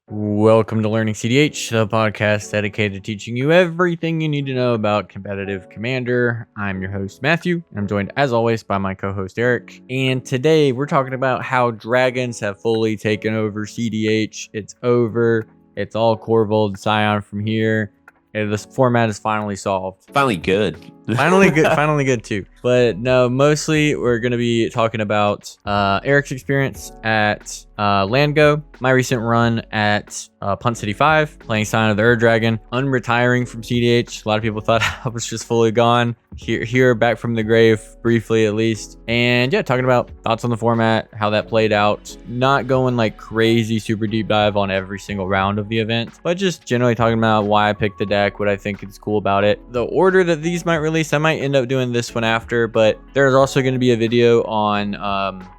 Welcome to Learning cEDH, the podcast dedicated to teaching you everything you need to know about competitive Commander. I'm your host, Matthew, and I'm joined, as always, by my co-host, Eric. And today, we're talking about how dragons have fully taken over cEDH. It's over. It's all Korvold, Scion from here. And this format is finally solved. Finally good. Finally good too. But no, mostly we're going to be talking about Eric's experience at Landgo, my recent run at Punt City 5, playing Scion of the Dragon, unretiring from cEDH. A lot of people thought I was just fully gone. Here, back from the grave, briefly at least. And yeah, talking about thoughts on the format, how that played out. Not going like crazy, super deep dive on every single round of the event, but just generally talking about why I picked the deck, what I think is cool about it. The order that these might release, I might end up doing this one after, but there's also going to be a video on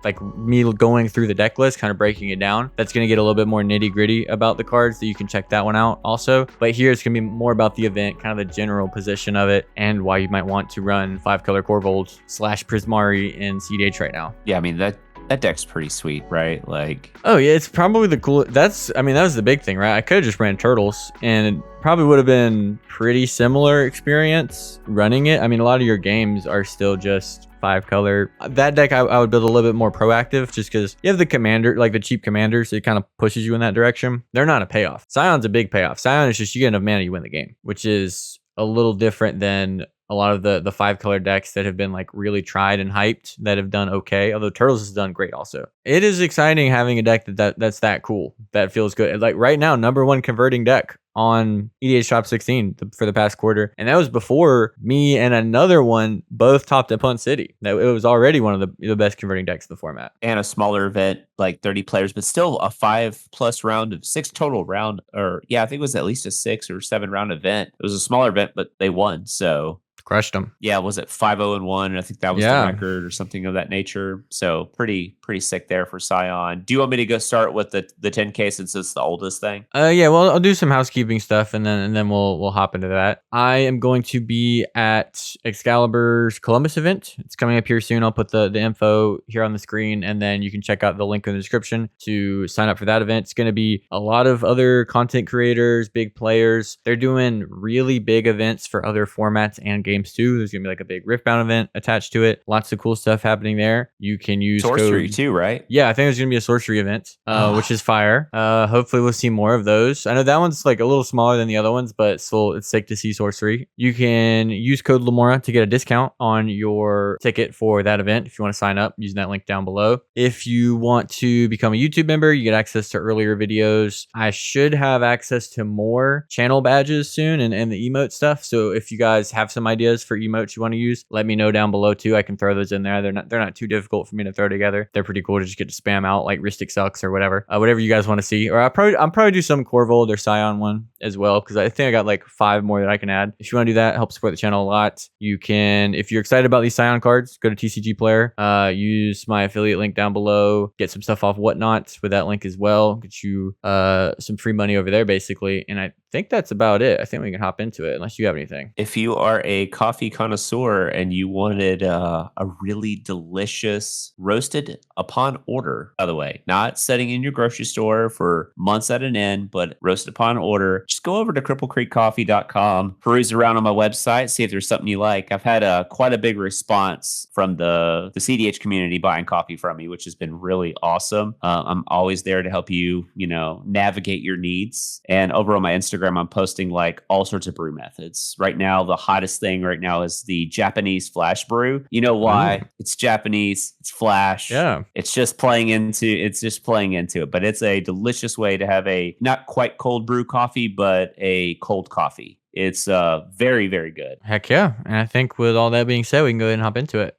like me going through the deck list, kind of breaking it down. That's going to get a little bit more nitty gritty about the cards, so you can check that one out also. But here it's going to be more about the event, kind of the general position of it, and why you might want to run 5-color Korvold / Prismari in cEDH right now. Yeah, I mean, that deck's pretty sweet, right? Like, oh yeah, it's probably the coolest. That was the big thing, right? I could have just ran turtles and it probably would have been pretty similar experience running it. I mean, a lot of your games are still just 5-color. That deck I would build a little bit more proactive, just because you have the commander, like the cheap commanders, it kind of pushes you in that direction. They're not a payoff. Scion's a big payoff. Scion is just you get enough mana, you win the game, which is a little different than a lot of the 5-color decks that have been like really tried and hyped that have done okay. Although Turtles has done great also. It is exciting having a deck that's that cool. That feels good. Like right now, #1 converting deck on EDH Top 16 for the past quarter. And that was before me and another one both topped at Punt City. It was already one of the best converting decks in the format. And a smaller event, like 30 players, but still a 5+ round of 6 total round. Or yeah, I think it was at least a 6 or 7 round event. It was a smaller event, but they won. So crushed them. Yeah, was it 5-0-1? I think that was the record or something of that nature. So pretty sick there for Scion. Do you want me to go start with the 10K since it's the oldest thing? Yeah, well, I'll do some housekeeping stuff and then we'll hop into that. I am going to be at Excalibur's Columbus event. It's coming up here soon. I'll put the info here on the screen, and then you can check out the link in the description to sign up for that event. It's going to be a lot of other content creators, big players. They're doing really big events for other formats and games too. There's gonna be like a big Riftbound event attached to it. Lots of cool stuff happening there. You can use sorcery code too, right? Yeah, I think there's gonna be a sorcery event, which is fire. Hopefully we'll see more of those. I know that one's like a little smaller than the other ones, but still it's sick to see sorcery. You can use code Lemora to get a discount on your ticket for that event if you want to sign up using that link down below. If you want to become a YouTube member, you get access to earlier videos. I should have access to more channel badges soon and the emote stuff. So if you guys have some ideas for emotes you want to use, let me know down below too. I can throw those in there. They're not too difficult for me to throw together. They're pretty cool to just get to spam out, like Ristic Sucks or whatever you guys want to see. Or I'll probably do some Korvold or Scion one as well, because I think I got like 5 more that I can add. If you want to do that, help support the channel a lot. You can, if you're excited about these Scion cards, go to TCG Player, use my affiliate link down below, get some stuff off Whatnot with that link as well, get you some free money over there basically. And I think that's about it. I think we can hop into it unless you have anything. If you are a coffee connoisseur and you wanted a really delicious roasted upon order, by the way, not setting in your grocery store for months at an end, but roasted upon order, just go over to cripplecreekcoffee.com, peruse around on my website, see if there's something you like. I've had quite a big response from the cEDH community buying coffee from me, which has been really awesome. I'm always there to help you, navigate your needs. And over on my Instagram, I'm posting like all sorts of brew methods. Right now, the hottest thing right now is the Japanese flash brew. You know why? It's Japanese, it's flash. Yeah. It's just playing into it. But it's a delicious way to have a not quite cold brew coffee, but a cold coffee. It's very, very good. Heck yeah. And I think with all that being said, we can go ahead and hop into it.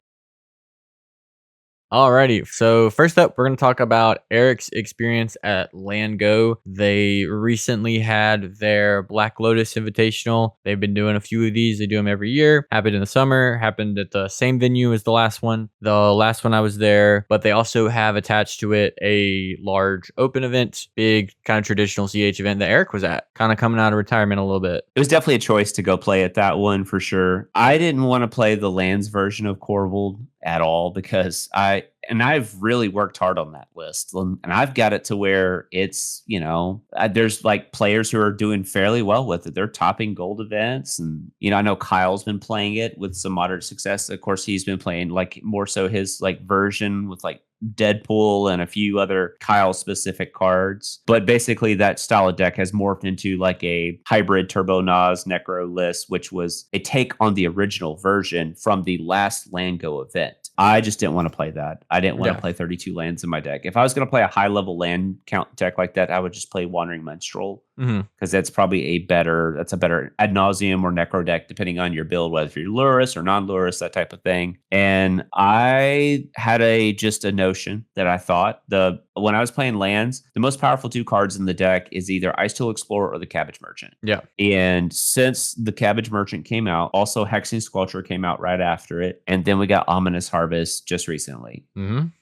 Alrighty, so first up, we're going to talk about Eric's experience at Landgo. They recently had their Black Lotus Invitational. They've been doing a few of these. They do them every year. Happened in the summer, happened at the same venue as the last one. The last one I was there, but they also have attached to it a large open event, big kind of traditional CH event that Eric was at, kind of coming out of retirement a little bit. It was definitely a choice to go play at that one for sure. I didn't want to play the lands version of Korvold at all because and I've really worked hard on that list. And I've got it to where it's, there's like players who are doing fairly well with it. They're topping gold events. And, I know Kyle's been playing it with some moderate success. Of course, he's been playing like more so his like version with like Deadpool and a few other Kyle specific cards. But basically that style of deck has morphed into like a hybrid Turbo Nas Necro list, which was a take on the original version from the last Land Go event. I just didn't want to play that. I didn't want to play 32 lands in my deck. If I was going to play a high level land count deck like that, I would just play Wandering Minstrel, because that's probably a better ad nauseum or necro deck, depending on your build, whether you're Lurus or non-Lurus, that type of thing. And I had just a notion that I thought when I was playing lands, the most powerful two cards in the deck is either Ice Tool Explorer or the Cabbage Merchant. Yeah. And since the Cabbage Merchant came out, also Hexing Sculpture came out right after it. And then we got Ominous Harvest just recently.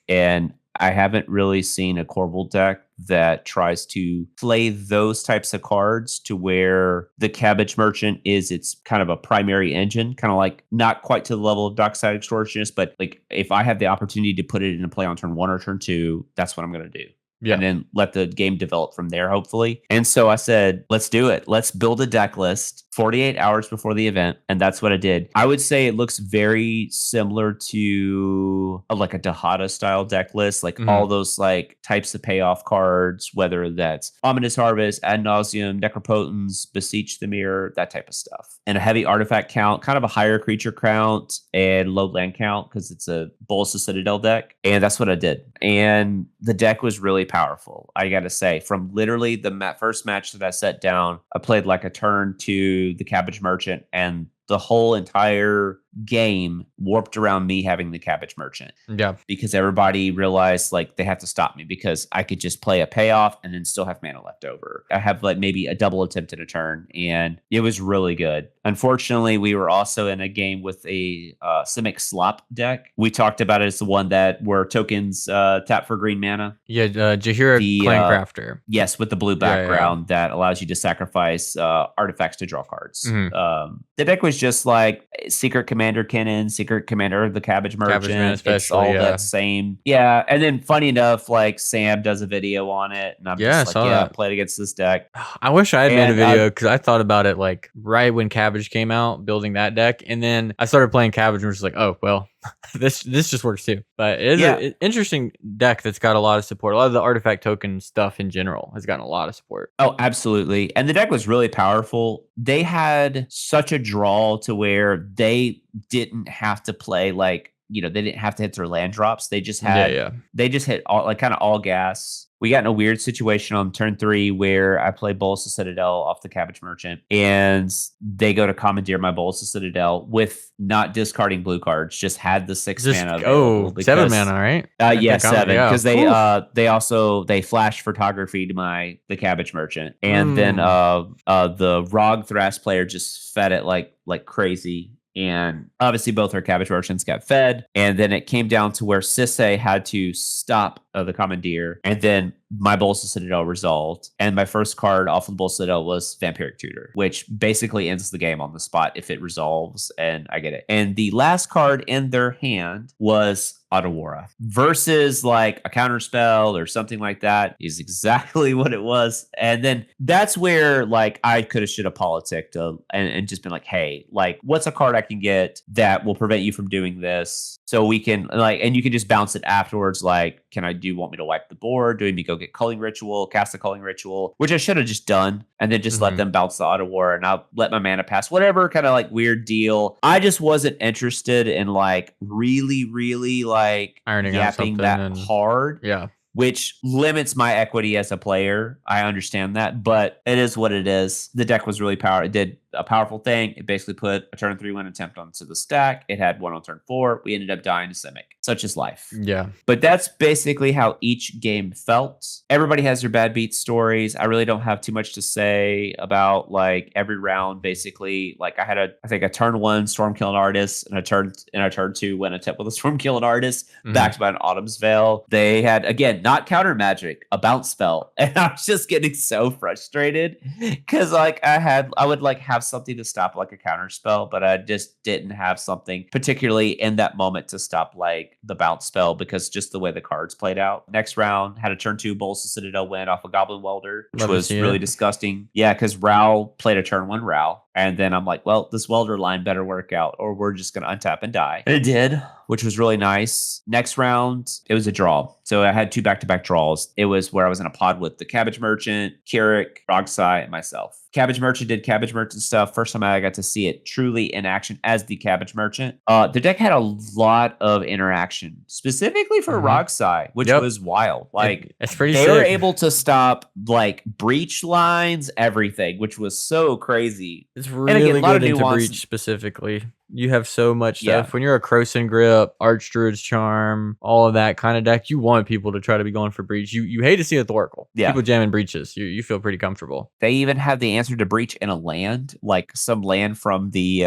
And I haven't really seen a Korvold deck that tries to play those types of cards to where the Cabbage Merchant is its kind of a primary engine, kind of like not quite to the level of Dockside Extortionist, but like if I have the opportunity to put it in a play on turn 1 or turn 2, that's what I'm going to do. Yeah. And then let the game develop from there, hopefully. And so I said, let's do it. Let's build a deck list 48 hours before the event. And that's what I did. I would say it looks very similar to like a Dahada style deck list, like all those like types of payoff cards, whether that's Ominous Harvest, Ad Nauseum, Necropotence, Beseech the Mirror, that type of stuff. And a heavy artifact count, kind of a higher creature count and low land count because it's a Bolus of Citadel deck. And that's what I did. And the deck was really powerful, I gotta say. From literally the first match that I set down, I played like a turn to the Cabbage Merchant, and the whole entire game warped around me having the Cabbage Merchant. Yeah. Because everybody realized like they have to stop me because I could just play a payoff and then still have mana left over. I have like maybe a double attempt at a turn, and it was really good. Unfortunately, we were also in a game with a Simic Slop deck. We talked about it as the one that where tokens tap for green mana. Yeah, Jahira Clancrafter. Yes, with the blue background that allows you to sacrifice artifacts to draw cards. The deck was just like Secret Commander Kennen, Secret Commander of the Cabbage Merchant. It's all that same. Yeah. And then funny enough, like Sam does a video on it. And I'm just like, I played against this deck. I wish I had made a video because I thought about it like right when Cabbage came out, building that deck. And then I started playing Cabbage and was like, oh, well, this just works too. But it is an interesting deck that's got a lot of support. A lot of the artifact token stuff in general has gotten a lot of support. Oh, absolutely. And the deck was really powerful. They had such a draw to where they didn't have to play like, they didn't have to hit their land drops. They just had, they just hit all like kind of all gas. We got in a weird situation on turn 3 where I played Bolus of Citadel off the Cabbage Merchant, and they go to commandeer my Bolus of Citadel with not discarding blue cards, just had the 6 mana. Oh, 7 mana, right? Yeah, 7. Because they also flash photography to the Cabbage Merchant. And then the Rog Thras player just fed it like crazy. And obviously both our Cabbage Merchants got fed. And then it came down to where Sisse had to stop the commandeer. And then my Bolus of Citadel resolved. And my first card off of the Bolus of Citadel was Vampiric Tutor, which basically ends the game on the spot if it resolves. And I get it. And the last card in their hand was Otawara versus like a counterspell or something like that is exactly what it was. And then that's where like I should have politicked and just been like, hey, like what's a card I can get that will prevent you from doing this? So we can like, and you can just bounce it afterwards. Like, do you want me to wipe the board? Do you want me to go get Culling Ritual, cast a Culling Ritual, which I should have just done, and then just let them bounce the Otawara and I'll let my mana pass, whatever kind of like weird deal. I just wasn't interested in like really like yapping that hard. Yeah. Which limits my equity as a player. I understand that, but it is what it is. The deck was really powerful. It did a powerful thing. It basically put a turn 3 win attempt onto the stack. It had one on turn 4. We ended up dying to Simic. Such is life. Yeah. But that's basically how each game felt. Everybody has their bad beat stories. I really don't have too much to say about like every round. Basically, like I had I think a turn 1 Storm Killing Artist and a turn 2 win attempt with a Storm Killing Artist backed by an Autumn's Veil. They had, again, not counter magic, a bounce spell. And I was just getting so frustrated because like I would like have something to stop like a counter spell, but I just didn't have something particularly in that moment to stop like the bounce spell because just the way the cards played out. Next round had a turn 2 Bolts of Citadel win off a Goblin Welder, which Love to was see really it. disgusting. Yeah, because Rao played a turn 1 Rao. And then I'm like, well, this welder line better work out, or we're just going to untap and die. And it did, which was really nice. Next round, it was a draw. So I had 2 back-to-back draws. It was where I was in a pod with the Cabbage Merchant, Keurig, Rogsai, and myself. Cabbage Merchant did Cabbage Merchant stuff. First time I got to see it truly in action as the Cabbage Merchant. The deck had a lot of interaction, specifically for Rogsai, which was wild. Like, it's pretty they sick. were able to stop like breach lines, everything, which was so crazy. It's really again, a lot good of into nuance. Breach specifically. You have so much Yeah. stuff. When you're a Croson Grip, Archdruid's Charm, all of that kind of deck, you want people to try to be going for Breach. You hate to see a Thoracle. Yeah. People jamming Breaches. You feel pretty comfortable. They even had the answer to breach in a land, like some land from the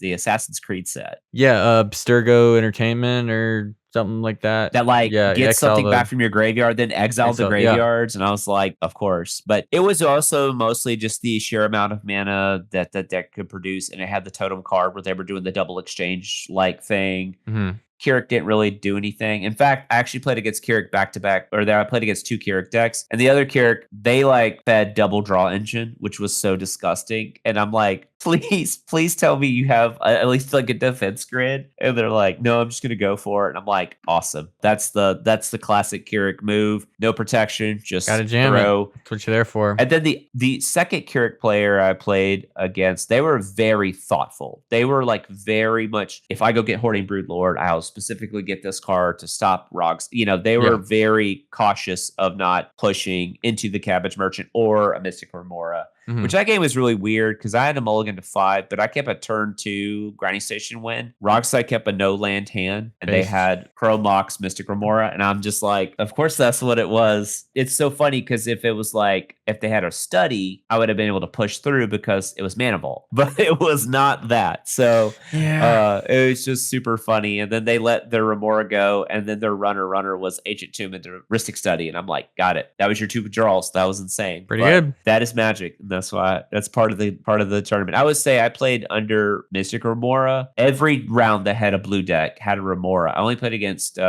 Assassin's Creed set. Yeah, Sturgo Entertainment or something like that. That like yeah, gets exile something the- back from your graveyard, then exile the Exile, yeah. graveyards. And I was like, of course. But it was also mostly just the sheer amount of mana that that deck could produce. And it had the totem card where they were doing the double exchange like thing. Mhm. Keurig didn't really do anything. In fact, I actually played against Keurig back to back, or I played against 2 Keurig decks, and the other Keurig, they like fed double draw engine, which was so disgusting. And I'm like, please tell me you have at least like a defense grid. And they're like, no, I'm just gonna go for it. And I'm like, awesome. That's the classic Keurig move. No protection, just Gotta jam throw. That's what you're there for. And then the second Keurig player I played against, they were very thoughtful. They were like very much, if I go get Hoarding Broodlord, I'll specifically get this card to stop Rogs. You know, they were very cautious of not pushing into the Cabbage Merchant or a Mystic Remora. Which that game was really weird because I had a mulligan to 5, but I kept a turn 2 grinding station win. Rockside kept a no land hand, and they had Crow Mox, Mystic Remora, and I'm just like, of course that's what it was. It's so funny because if it was like, if they had a study, I would have been able to push through because it was Mana Vault, but it was not that. So it was just super funny. And then they let their Remora go, and then their runner was Ancient Tomb and Ristic Study, and I'm like, got it. That was your 2 draws. That was insane. Pretty good. That is Magic. That's why that's part of the tournament. I would say I played under Mystic Remora. Every round that had a blue deck had a Remora. I only played against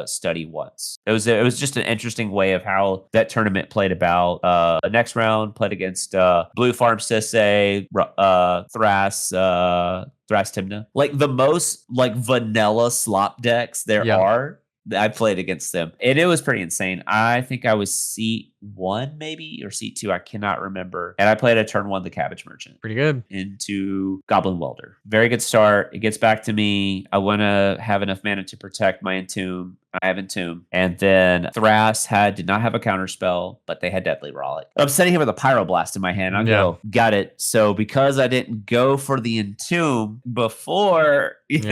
Study once. It was just an interesting way of how that tournament played about. Next round played against Blue Farm Sisse, Thras Timna. Like the most like vanilla slop decks there are. I played against them, and it was pretty insane. I think I was seat 1 maybe, or seat 2. I cannot remember. And I played a turn 1 the Cabbage Merchant. Pretty good. Into Goblin Welder. Very good start. It gets back to me. I want to have enough mana to protect my Entomb. I have Entomb. And then Thras did not have a counter spell, but they had Deadly Rollick. I'm sitting here with a Pyroblast in my hand. I go, got it. So because I didn't go for the Entomb before, it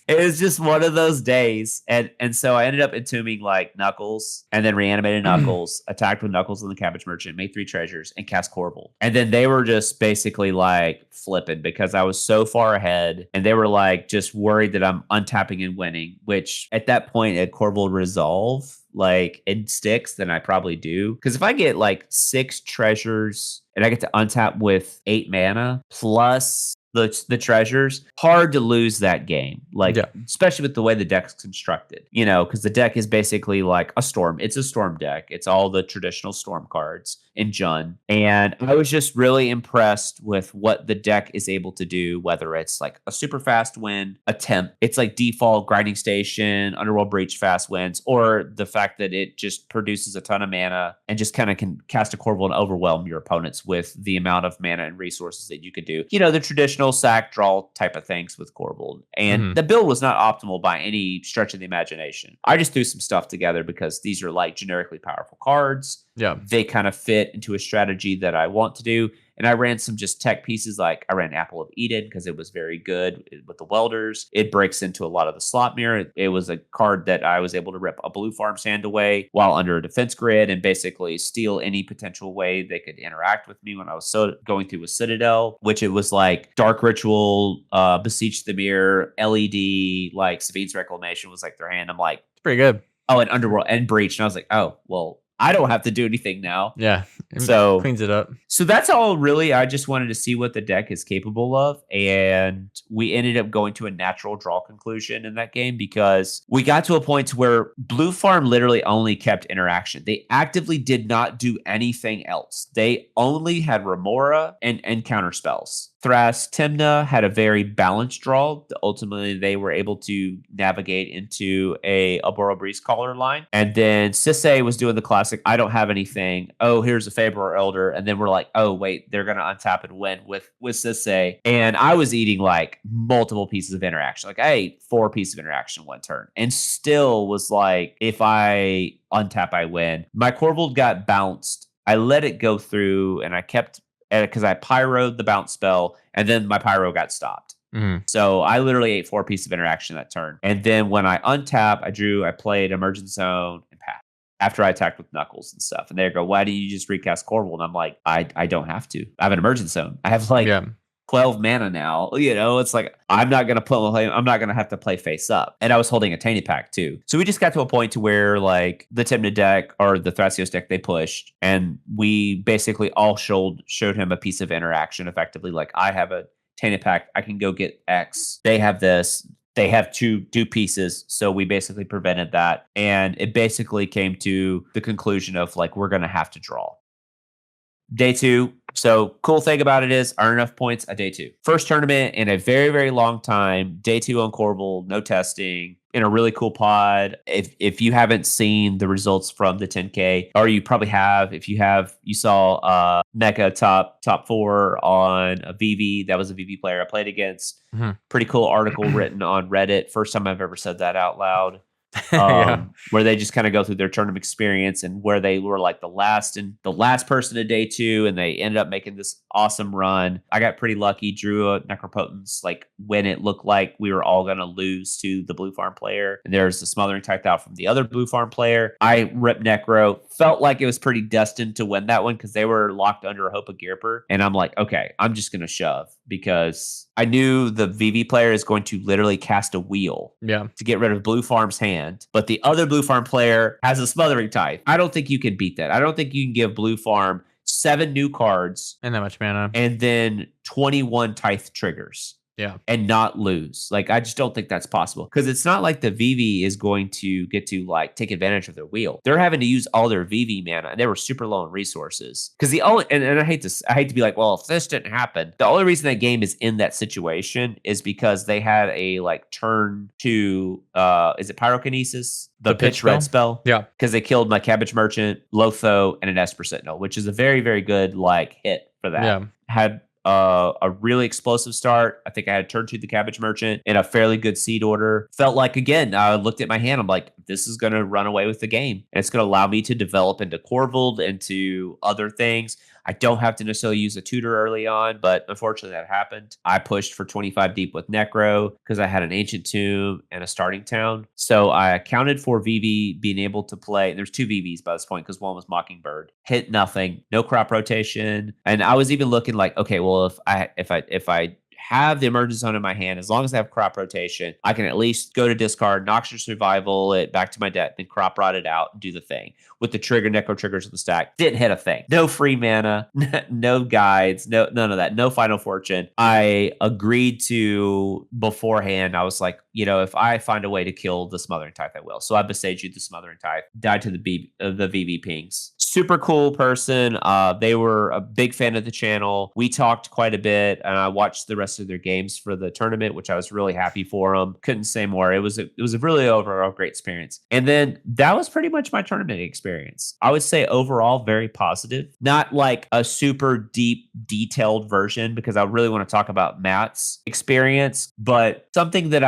was just one of those days. And so I ended up entombing like Knuckles, and then reanimated Knuckles, attacked with Knuckles and the Cabbage Merchant, made 3 treasures, and cast Korvold. And then they were just basically like flipping because I was so far ahead, and they were like just worried that I'm untapping and winning, which at that point at Korvold Resolve, like in sticks, then I probably do. Because if I get like 6 treasures and I get to untap with 8 mana plus the treasures, hard to lose that game. Like, especially with the way the deck's constructed, you know, because the deck is basically like a storm. It's a storm deck. It's all the traditional storm cards in Jund. And I was just really impressed with what the deck is able to do, whether it's like a super fast win attempt, it's like default grinding station, Underworld Breach fast wins, or the fact that it just produces a ton of mana and just kind of can cast a Korvold and overwhelm your opponents with the amount of mana and resources that you could do. You know, the traditional sack draw type of things with Korvold. And the build was not optimal by any stretch of the imagination. I just threw some stuff together because these are like generically powerful cards. Yeah. They kind of fit into a strategy that I want to do. And I ran some just tech pieces, like I ran Apple of Eden because it was very good with the welders. It breaks into a lot of the slot mirror. It was a card that I was able to rip a blue farm's hand away while under a defense grid and basically steal any potential way they could interact with me when I was going through a Citadel, which it was like Dark Ritual, Beseech the Mirror, LED, like Savine's Reclamation was like their hand. I'm like, It's pretty good. Oh, and Underworld and Breach. And I was like, oh, well, I don't have to do anything now. Yeah. It So cleans it up. So that's all really. I just wanted to see what the deck is capable of. And we ended up going to a natural draw conclusion in that game because we got to a point where Blue Farm literally only kept interaction. They actively did not do anything else. They only had Remora and counter spells. Thras Timna had a very balanced draw. Ultimately, they were able to navigate into a Albora Breeze Caller line. And then Sisay was doing the classic, I don't have anything. Oh, here's a Faber or Elder. And then we're like, oh, wait, they're going to untap and win with Sisay. And I was eating like multiple pieces of interaction. Like I ate 4 pieces of interaction one turn and still was like, if I untap, I win. My Korvold got bounced. I let it go through and I kept because I pyroed the bounce spell, and then my pyro got stopped. So I literally ate 4 pieces of interaction that turn. And then when I untap, I played Emergent Zone and Path after I attacked with Knuckles and stuff. And they go, why do you just recast Korvold? And I'm like, I don't have to. I have an Emergent Zone. I have like 12 mana now. It's like I'm not gonna have to play face up. And I was holding a Tainted Pack too. So we just got to a point to where like the Timna deck or the Thrasios deck they pushed, and we basically all showed him a piece of interaction effectively. Like I have a Tainted Pack, I can go get X. They have this. They have two pieces, so we basically prevented that. And it basically came to the conclusion of like we're gonna have to draw. Day 2. So cool thing about it is earn enough points at day 2. First tournament in a very, very long time. Day 2 on Korvold, no testing, in a really cool pod. If you haven't seen the results from the 10K, or you probably have, if you have, you saw Mecha top 4 on a VV. That was a VV player I played against. Pretty cool article written on Reddit. First time I've ever said that out loud. Where they just kind of go through their tournament experience and where they were like the last person of day 2, and they ended up making this awesome run. I got pretty lucky, drew a Necropotence like when it looked like we were all going to lose to the Blue Farm player, and there's the Smothering Tithe out from the other Blue Farm player. I ripped Necro, felt like it was pretty destined to win that one because they were locked under a Hope of Gearper, and I'm like, okay, I'm just going to shove because I knew the VV player is going to literally cast a wheel to get rid of Blue Farm's hand, but the other Blue Farm player has a Smothering Tithe. I don't think you can beat that. I don't think you can give Blue Farm 7 new cards and that much mana and then 21 Tithe triggers. And not lose. Like, I just don't think that's possible because it's not like the VV is going to get to like take advantage of their wheel. They're having to use all their VV mana, and they were super low in resources. Because the only and I hate to be like, well, if this didn't happen, the only reason that game is in that situation is because they had a like turn 2 is it Pyrokinesis? The pitch red spell? Yeah. Because they killed my Cabbage Merchant, Lotho, and an Esper Sentinel, which is a very, very good like hit for that. Yeah. Had a really explosive start. I think I had turn 2 the Cabbage Merchant in a fairly good seed order. Felt like, again, I looked at my hand. I'm like, this is going to run away with the game. And it's going to allow me to develop into Korvold, into other things. I don't have to necessarily use a tutor early on, but unfortunately that happened. I pushed for 25 deep with Necro because I had an Ancient Tomb and a Starting Town. So I accounted for VV being able to play. There's 2 VVs by this point because one was Mockingbird. Hit nothing, no crop rotation. And I was even looking like, okay, well, if I have the Emergent Zone in my hand, as long as I have crop rotation, I can at least go to discard, Noxious Survival it back to my deck, then crop rot it out and do the thing. With the Necro triggers of the stack, didn't hit a thing. No free mana, no guides, none of that, no Final Fortune. I agreed to beforehand. I was like, if I find a way to kill the Smothering Tithe, I will. So I besaged the Smothering Tithe, died to the VV pings. Super cool person. They were a big fan of the channel. We talked quite a bit, and I watched the rest of their games for the tournament, which I was really happy for them. Couldn't say more. It was a really overall great experience. And then that was pretty much my tournament experience. I would say overall very positive. Not like a super deep, detailed version because I really want to talk about Matt's experience, but something that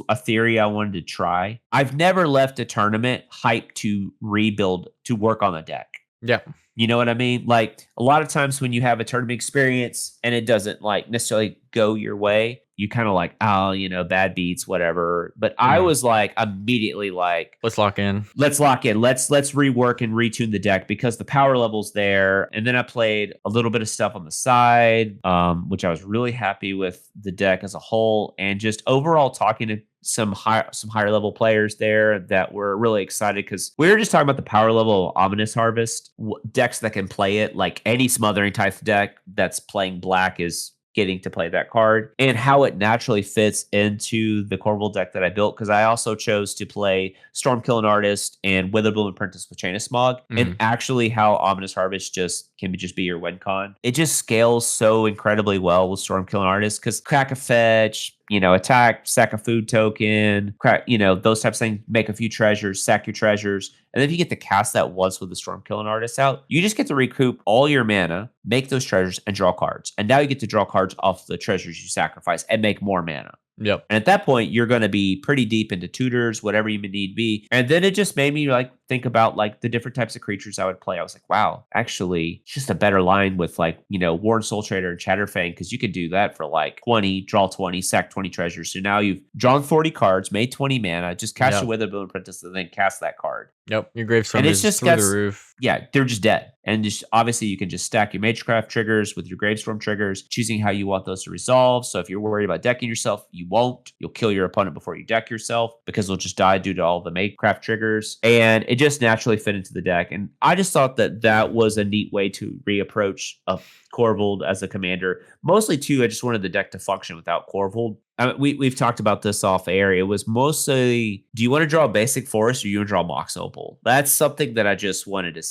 a theory I wanted to try. I've never left a tournament hyped to rebuild, to work on the deck. Yeah. You know what I mean? Like a lot of times when you have a tournament experience and it doesn't like necessarily go your way, you kind of like, bad beats, whatever. But I was like immediately like, let's lock in. Let's rework and retune the deck because the power level's there. And then I played a little bit of stuff on the side, which I was really happy with the deck as a whole. And just overall talking to some higher level players there that were really excited because we were just talking about the power level of Ominous Harvest decks that can play it. Like any smothering type deck that's playing black is getting to play that card, and how it naturally fits into the Korvold deck that I built, because I also chose to play Stormkilling Artist and Witherbloom Apprentice with Chain of Smog, and actually how Ominous Harvest can just be your win con. It just scales so incredibly well with Stormkilling Artist because crack a fetch, attack, sack a food token, crack, those types of things, make a few treasures, sack your treasures. And then if you get to cast that once with the Stormkilling Artist out, you just get to recoup all your mana, make those treasures, and draw cards. And now you get to draw cards off the treasures you sacrifice and make more mana. Yep. And at that point, you're going to be pretty deep into tutors, whatever you need be. And then it just made me think about the different types of creatures I would play. I was like, wow, actually, it's just a better line with Warren Soul Trader and Chatterfang, because you could do that for 20, draw 20, sack 20 treasures. So now you've drawn 40 cards, made 20 mana, just cast your Witherbloom Apprentice, and then cast that card. Yep, your Gravestorm is just through the roof. Yeah, they're just dead. And just obviously you can just stack your Magecraft triggers with your Gravestorm triggers, choosing how you want those to resolve. So if you're worried about decking yourself, you won't. You'll kill your opponent before you deck yourself because they'll just die due to all the Magecraft triggers. And it just naturally fit into the deck. And I just thought that was a neat way to reapproach a Korvold as a commander. Mostly too, I just wanted the deck to function without Korvold. We've talked about this off air. It was mostly, do you want to draw a basic forest or you want to draw Mox Opal? That's something that I just wanted to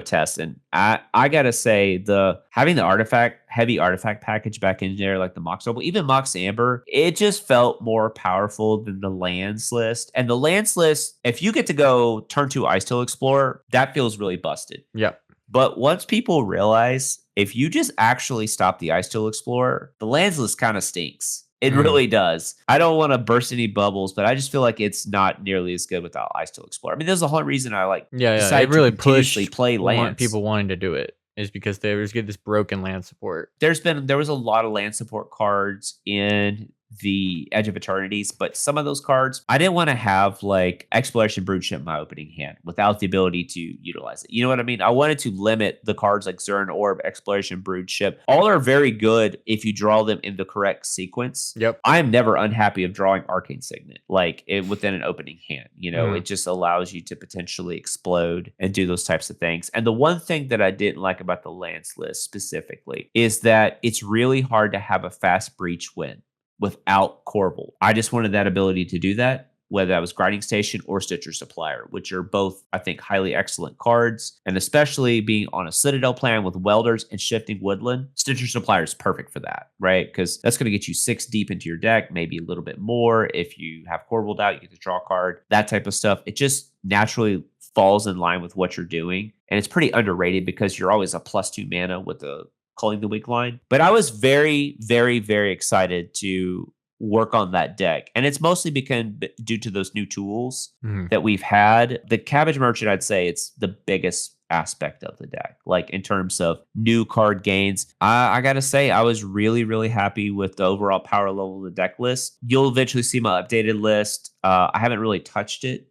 test. And I gotta say, having the heavy artifact package back in there, like the Mox Opal, even Mox Amber, it just felt more powerful than the lands list. And the lands list, if you get to go turn 2 Icetill Explorer, that feels really busted. Yep. But once people realize, if you just actually stop the Icestill Explorer, the lands list kind of stinks. It really does. I don't want to burst any bubbles, but I just feel like it's not nearly as good without Icestill Explorer. I mean, there's the whole reason I decided it really to continuously play lands. People wanting to do it is because they just get this broken land support. There was a lot of land support cards in the Edge of Eternities, but some of those cards I didn't want to have Exploration Broodship in my opening hand without the ability to utilize it. You know what I mean? I wanted to limit the cards like Zern Orb, Exploration Broodship. All are very good if you draw them in the correct sequence. Yep. I am never unhappy of drawing Arcane Signet within an opening hand. It just allows you to potentially explode and do those types of things. And the one thing that I didn't like about the lands list specifically is that it's really hard to have a fast breach win without Korvold. I just wanted that ability to do that, whether that was Grinding Station or Stitcher Supplier, which are both, I think, highly excellent cards. And especially being on a Citadel plan with Welders and Shifting Woodland, Stitcher Supplier is perfect for that, right? Because that's going to get you 6 deep into your deck, maybe a little bit more. If you have Korvold out, you get to draw a card, that type of stuff. It just naturally falls in line with what you're doing. And it's pretty underrated because you're always a +2 mana with the Culling the Weak line. But I was very, very, very excited to work on that deck. And it's mostly due to those new tools that we've had. The Cabbage Merchant, I'd say it's the biggest aspect of the deck. In terms of new card gains, I gotta say, I was really, really happy with the overall power level of the deck list. You'll eventually see my updated list. I haven't really touched it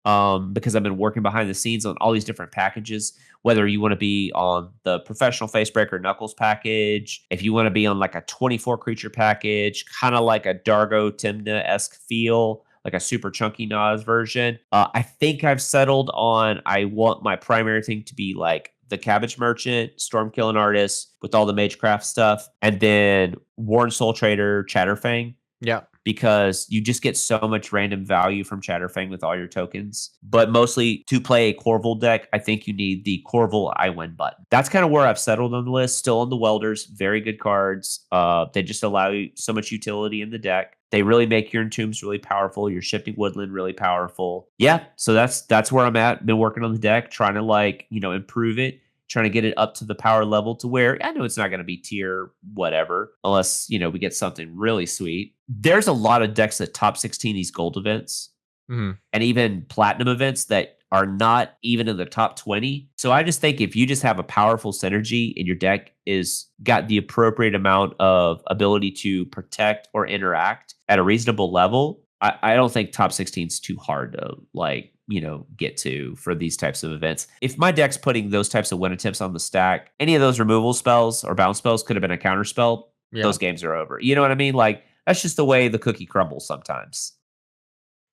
because I've been working behind the scenes on all these different packages, whether you want to be on the Professional Facebreaker Knuckles package, if you want to be on a 24 creature package, kind of like a Dargo Timna-esque feel, like a super chunky Nas version. I think I've settled on, I want my primary thing to be the Cabbage Merchant, Stormkilling Artist with all the Magecraft stuff, and then Warren Soul Trader, Chatterfang. Yeah. Because you just get so much random value from Chatterfang with all your tokens. But mostly to play a Korvold deck, I think you need the Korvold I Win button. That's kind of where I've settled on the list. Still on the Welders, very good cards. They just allow you so much utility in the deck. They really make your Entombs really powerful, your Shifting Woodland really powerful. Yeah, so that's where I'm at. Been working on the deck, trying to improve it. Trying to get it up to the power level to where I know it's not going to be tier whatever, unless, we get something really sweet. There's a lot of decks that top 16 these gold events and even platinum events that are not even in the top 20. So I just think if you just have a powerful synergy and your deck is got the appropriate amount of ability to protect or interact at a reasonable level, I don't think top 16 is too hard to get to for these types of events. If my deck's putting those types of win attempts on the stack, any of those removal spells or bounce spells could have been a counter spell. Yeah. Those games are over. You know what I mean? That's just the way the cookie crumbles sometimes.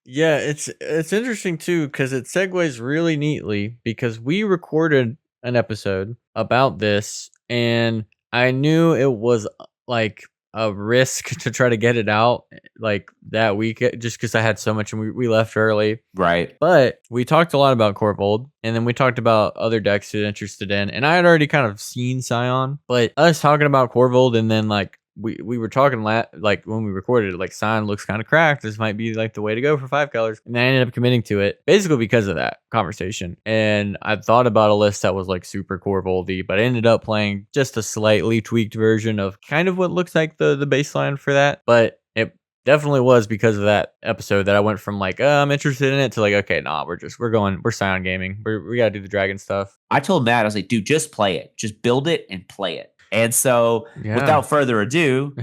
Yeah, it's interesting too because it segues really neatly because we recorded an episode about this, and I knew it was like a risk to try to get it out like that week just because I had so much and we left early. Right. But we talked a lot about Korvold, and then we talked about other decks you're interested in. And I had already kind of seen Scion, but us talking about Korvold, and then like we were talking like when we recorded it, like Scion looks kind of cracked. This might be like the way to go for 5 colors. And I ended up committing to it basically because of that conversation. And I thought about a list that was like super Korvoldy, but I ended up playing just a slightly tweaked version of kind of what looks like the baseline for that. But it definitely was because of that episode that I went from like, I'm interested in it to like, okay, nah, we're Scion gaming. We got to do the dragon stuff. I told Matt, I was like, dude, just play it. Just build it and play it. And so Yeah. without further ado,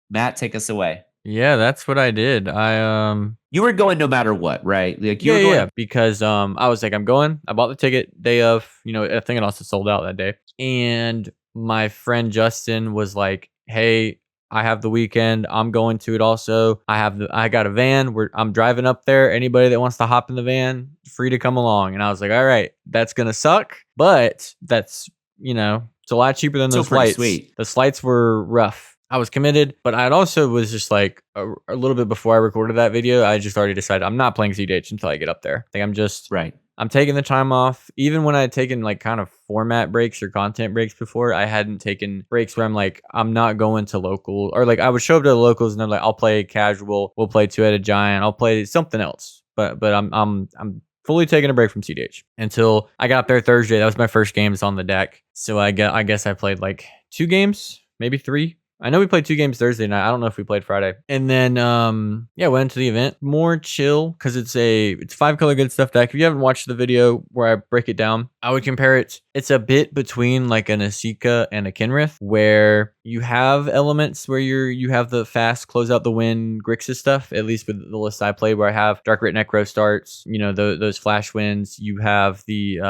Matt, take us away. Yeah, that's what I did. You were going no matter what, right? Like you Yeah, were going yeah, because I was like, I'm going. I bought the ticket day of, I think it also sold out that day. And my friend Justin was like, "Hey, I have the weekend. I'm going to it also. I got a van. I'm driving up there. Anybody that wants to hop in the van, free to come along." And I was like, "All right, that's gonna suck, but that's it's a lot cheaper than Still those pretty flights. sweet. The flights were rough. I was committed, but I also was just like a little bit before I recorded that video, I just already decided I'm not playing cEDH until I get up there. I think Right. I'm taking the time off. Even when I had taken like kind of format breaks or content breaks before, I hadn't taken breaks where I'm like, I'm not going to local, or like I would show up to the locals and I'm like, I'll play casual, we'll play two-headed giant, I'll play something else. But I'm fully taking a break from cEDH until I got there Thursday. That was my first games on the deck. So I guess I played like 2 games, maybe 3. I know we played 2 games Thursday night. I don't know if we played Friday. And then went into the event. More chill because it's 5-color good stuff deck. If you haven't watched the video where I break it down, I would compare it. It's a bit between like an Asika and a Kinrith, where you have elements where you have the fast close out the wind Grixis stuff, at least with the list I played, where I have Dark Writ Necro starts, those flash winds. You have the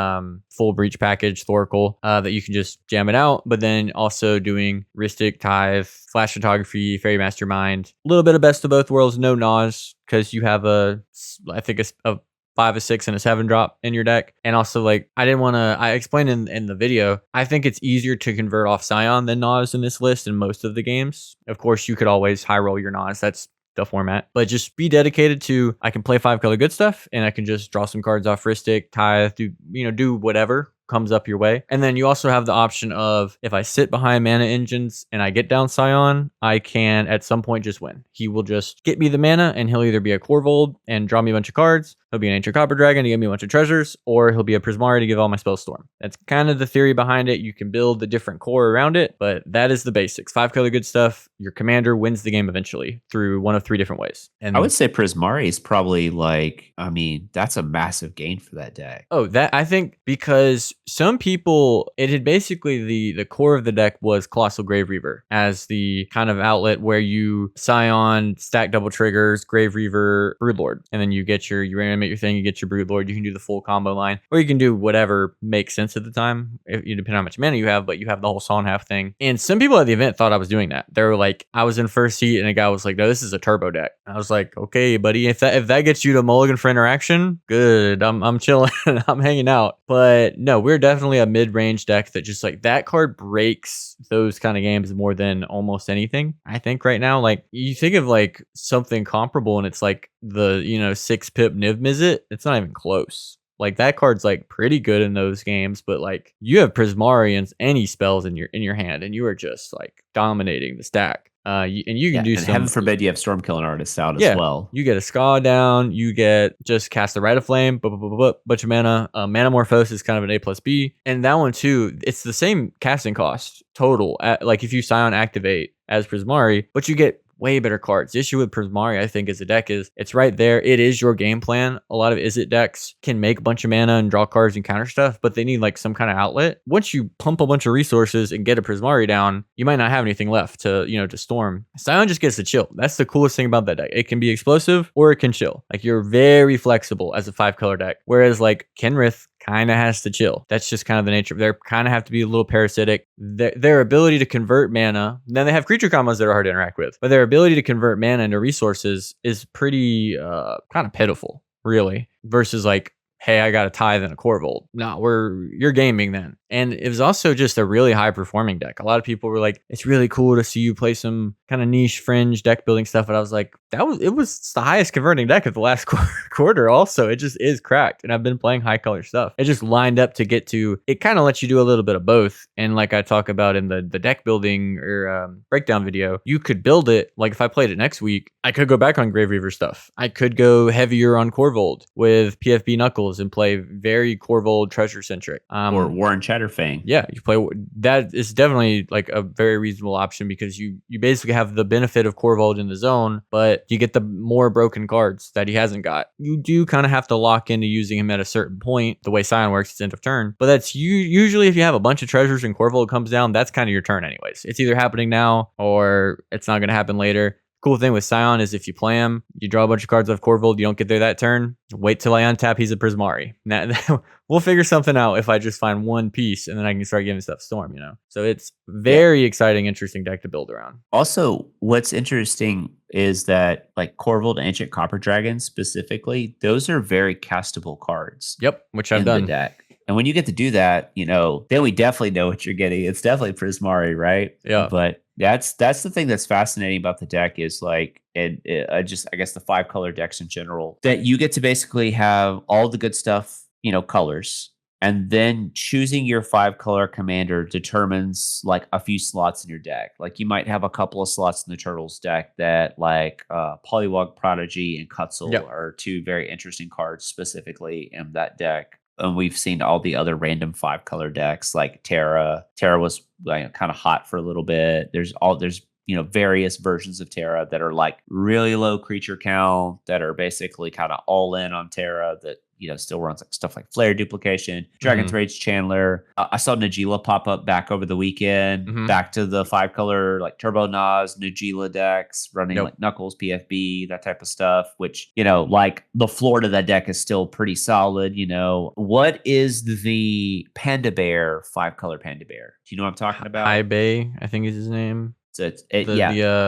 full breach package Thoracle that you can just jam it out, but then also doing Rhystic, Tithe, Flash Photography, Fairy Mastermind, a little bit of best of both worlds, no Nas, because you have a 5, a 6, and a 7 drop in your deck. And also, like, I explained in the video, I think it's easier to convert off Scion than Nas in this list in most of the games. Of course, you could always high roll your Nas. That's the format, but just be dedicated to, I can play 5-color good stuff and I can just draw some cards off Rhystic, Tithe, do whatever comes up your way. And then you also have the option of, if I sit behind mana engines and I get down Scion, I can at some point just win. He will just get me the mana and he'll either be a Korvold and draw me a bunch of cards, he'll be an Ancient Copper Dragon to give me a bunch of treasures, or he'll be a Prismari to give all my spells storm. That's kind of the theory behind it. You can build the different core around it, but that is the basics. 5-color good stuff. Your commander wins the game eventually through one of 3 different ways. And I would say Prismari is probably like, that's a massive gain for that deck. Oh, that I think because some people, it had basically the core of the deck was Colossal Grave Reaver as the kind of outlet where you Scion, stack double triggers, Grave Reaver, Broodlord, and then you animate your thing, you get your Broodlord. You can do the full combo line, or you can do whatever makes sense at the time. You depend on how much mana you have, but you have the whole Saw and Half thing. And some people at the event thought I was doing that. They were like, I was in first seat, and a guy was like, "No, this is a turbo deck." I was like, "Okay, buddy, if that gets you to mulligan for interaction, good. I'm chilling, I'm hanging out." But no, we're definitely a mid-range deck that just like that card breaks those kind of games more than almost anything. I think right now, like you think of like something comparable, and it's like the 6-pip Niv Mizzet. It's not even close. Like that card's like pretty good in those games, but like you have Prismari and any spells in your hand, and you are just like dominating the stack. You can do some. Heaven forbid you have Stormkilling Artists out as well. You get a Ska down. You get just cast the Rite of Flame, bunch of mana. Manamorphose is kind of an A+B, and that one too. It's the same casting cost total. Like if you Scion activate as Prismari, but you get way better cards. The issue with Prismari, I think, as a deck is it's right there. It is your game plan. A lot of Izzet decks can make a bunch of mana and draw cards and counter stuff, but they need like some kind of outlet. Once you pump a bunch of resources and get a Prismari down, you might not have anything left to storm. Scion just gets to chill. That's the coolest thing about that deck. It can be explosive or it can chill. Like you're very flexible as a 5-color deck. Whereas like Kenrith kind of has to chill. That's just kind of the nature. They kind of have to be a little parasitic. Their ability to convert mana, then they have creature combos that are hard to interact with, but their ability to convert mana into resources is pretty kind of pitiful, really, versus like, hey, I got a Tithe and a Korvold. No, you're gaming then. And it was also just a really high performing deck. A lot of people were like, it's really cool to see you play some kind of niche fringe deck building stuff. But I was like, it was the highest converting deck of the last quarter. Also, it just is cracked. And I've been playing high color stuff. It just lined up to get to, it kind of lets you do a little bit of both. And like I talk about in the deck building or breakdown video, you could build it. Like if I played it next week, I could go back on Grave Reaver stuff. I could go heavier on Korvold with PFB Knuckles and play very Korvold treasure centric. Or Warren Chatterfang. Yeah, you play that is definitely like a very reasonable option because you basically have the benefit of Korvold in the zone, but you get the more broken cards that he hasn't got. You do kind of have to lock into using him at a certain point. The way Scion works, it's end of turn. But that's usually if you have a bunch of treasures and Korvold comes down, that's kind of your turn anyways. It's either happening now or it's not going to happen later. Cool thing with Scion is if you play him, you draw a bunch of cards off Korvold, you don't get there that turn, wait till I untap, he's a Prismari. Now, we'll figure something out if I just find one piece and then I can start giving stuff Storm, So it's very exciting, interesting deck to build around. Also, what's interesting is that like Korvold, Ancient Copper Dragon specifically, those are very castable cards. Yep, which I've done. The deck. And when you get to do that, then we definitely know what you're getting. It's definitely Prismari, right? Yeah. But that's the thing that's fascinating about the deck is like, I guess the 5-color decks in general, that you get to basically have all the good stuff, colors. And then choosing your 5-color commander determines like a few slots in your deck. Like you might have a couple of slots in the Turtles deck that like Polywog Prodigy and Cutzel are two very interesting cards specifically in that deck. And we've seen all the other random 5-color decks like Terra. Terra was like kind of hot for a little bit. There's various versions of Terra that are like really low creature count that are basically kind of all in on Terra that still runs like stuff like Flare Duplication, Dragon's Rage Chandler. I saw Najeela pop up back over the weekend, back to the 5-color like Turbo Nas, Najeela decks, running like Knuckles, PFB, that type of stuff, which, like the floor to that deck is still pretty solid. What is the Panda Bear 5-color Panda Bear? Do you know what I'm talking about? Ibe, I think is his name. So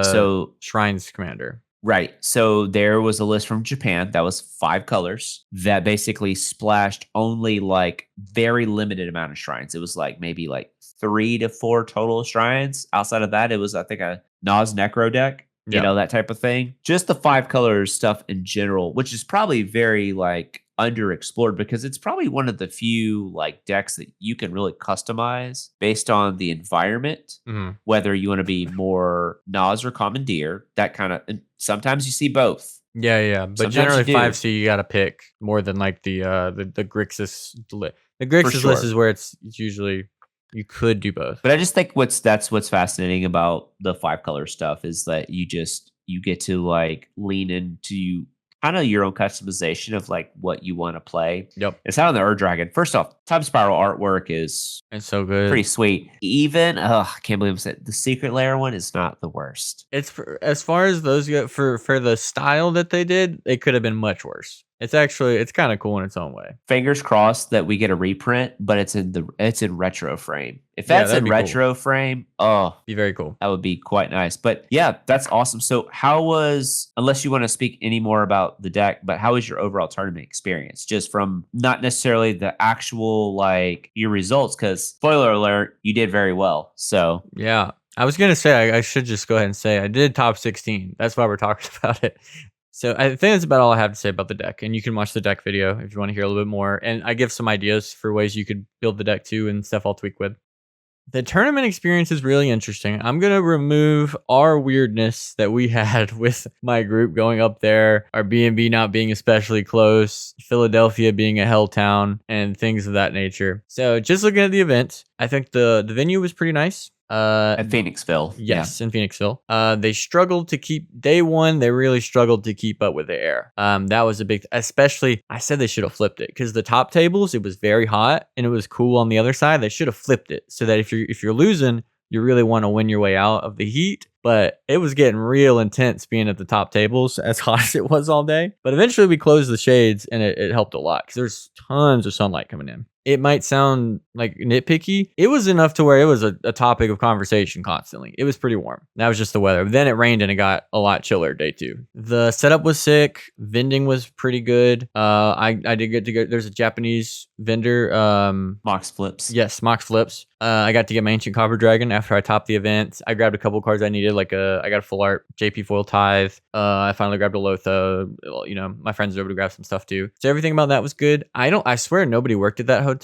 so Shrines Commander. Right. So there was a list from Japan that was 5 colors that basically splashed only like very limited amount of shrines. It was like maybe like 3 to 4 total shrines. Outside of that, it was, I think, a Nas Necro deck, that type of thing. Just the 5 colors stuff in general, which is probably very like underexplored because it's probably one of the few like decks that you can really customize based on the environment, whether you want to be more Nas or Commandeer, that kind of, and sometimes you see both. Yeah. But Sometimes generally you do. 5C you got to pick more than like the Grixis list. The Grixis list is where it's usually you could do both. But I just think that's what's fascinating about the 5-color stuff is that you get to like lean into kind of your own customization of like what you want to play. Yep. It's not on the Ur Dragon. First off, Time Spiral artwork is so good. Pretty sweet. Even I can't believe the Secret Lair one is not the worst. It's as far as those go for the style that they did, it could have been much worse. It's kind of cool in its own way. Fingers crossed that we get a reprint, but it's in retro frame. If that's in retro frame, be very cool. That would be quite nice. But yeah, that's awesome. So unless you want to speak any more about the deck, but how was your overall tournament experience? Just from not necessarily the actual like your results, because spoiler alert, you did very well. So yeah, I was gonna say I should just go ahead and say I did top 16. That's why we're talking about it. So I think that's about all I have to say about the deck. And you can watch the deck video if you want to hear a little bit more. And I give some ideas for ways you could build the deck too and stuff I'll tweak with. The tournament experience is really interesting. I'm going to remove our weirdness that we had with my group going up there, our B&B not being especially close, Philadelphia being a hell town, and things of that nature. So just looking at the event, I think the venue was pretty nice. At Phoenixville. Yes, in Phoenixville. They struggled to keep day one. They really struggled to keep up with the air. That was a big, especially I said they should have flipped it because the top tables, it was very hot and it was cool on the other side. They should have flipped it so that if you're losing, you really want to win your way out of the heat. but it was getting real intense being at the top tables as hot as it was all day. But eventually we closed the shades and it helped a lot because there's tons of sunlight coming in. It might sound like nitpicky. It was enough to where it was a topic of conversation constantly. It was pretty warm. That was just the weather. Then it rained and it got a lot chiller day 2. The setup was sick. Vending was pretty good. I did get to go. There's a Japanese vendor. Mox Flips. Yes, Mox Flips. I got to get my Ancient Copper Dragon after I topped the event. I grabbed a couple cards I needed, I got a full art JP foil Tithe. I finally grabbed a Lotha. You know, my friends were able to grab some stuff too. So everything about that was good. I swear nobody worked at that hotel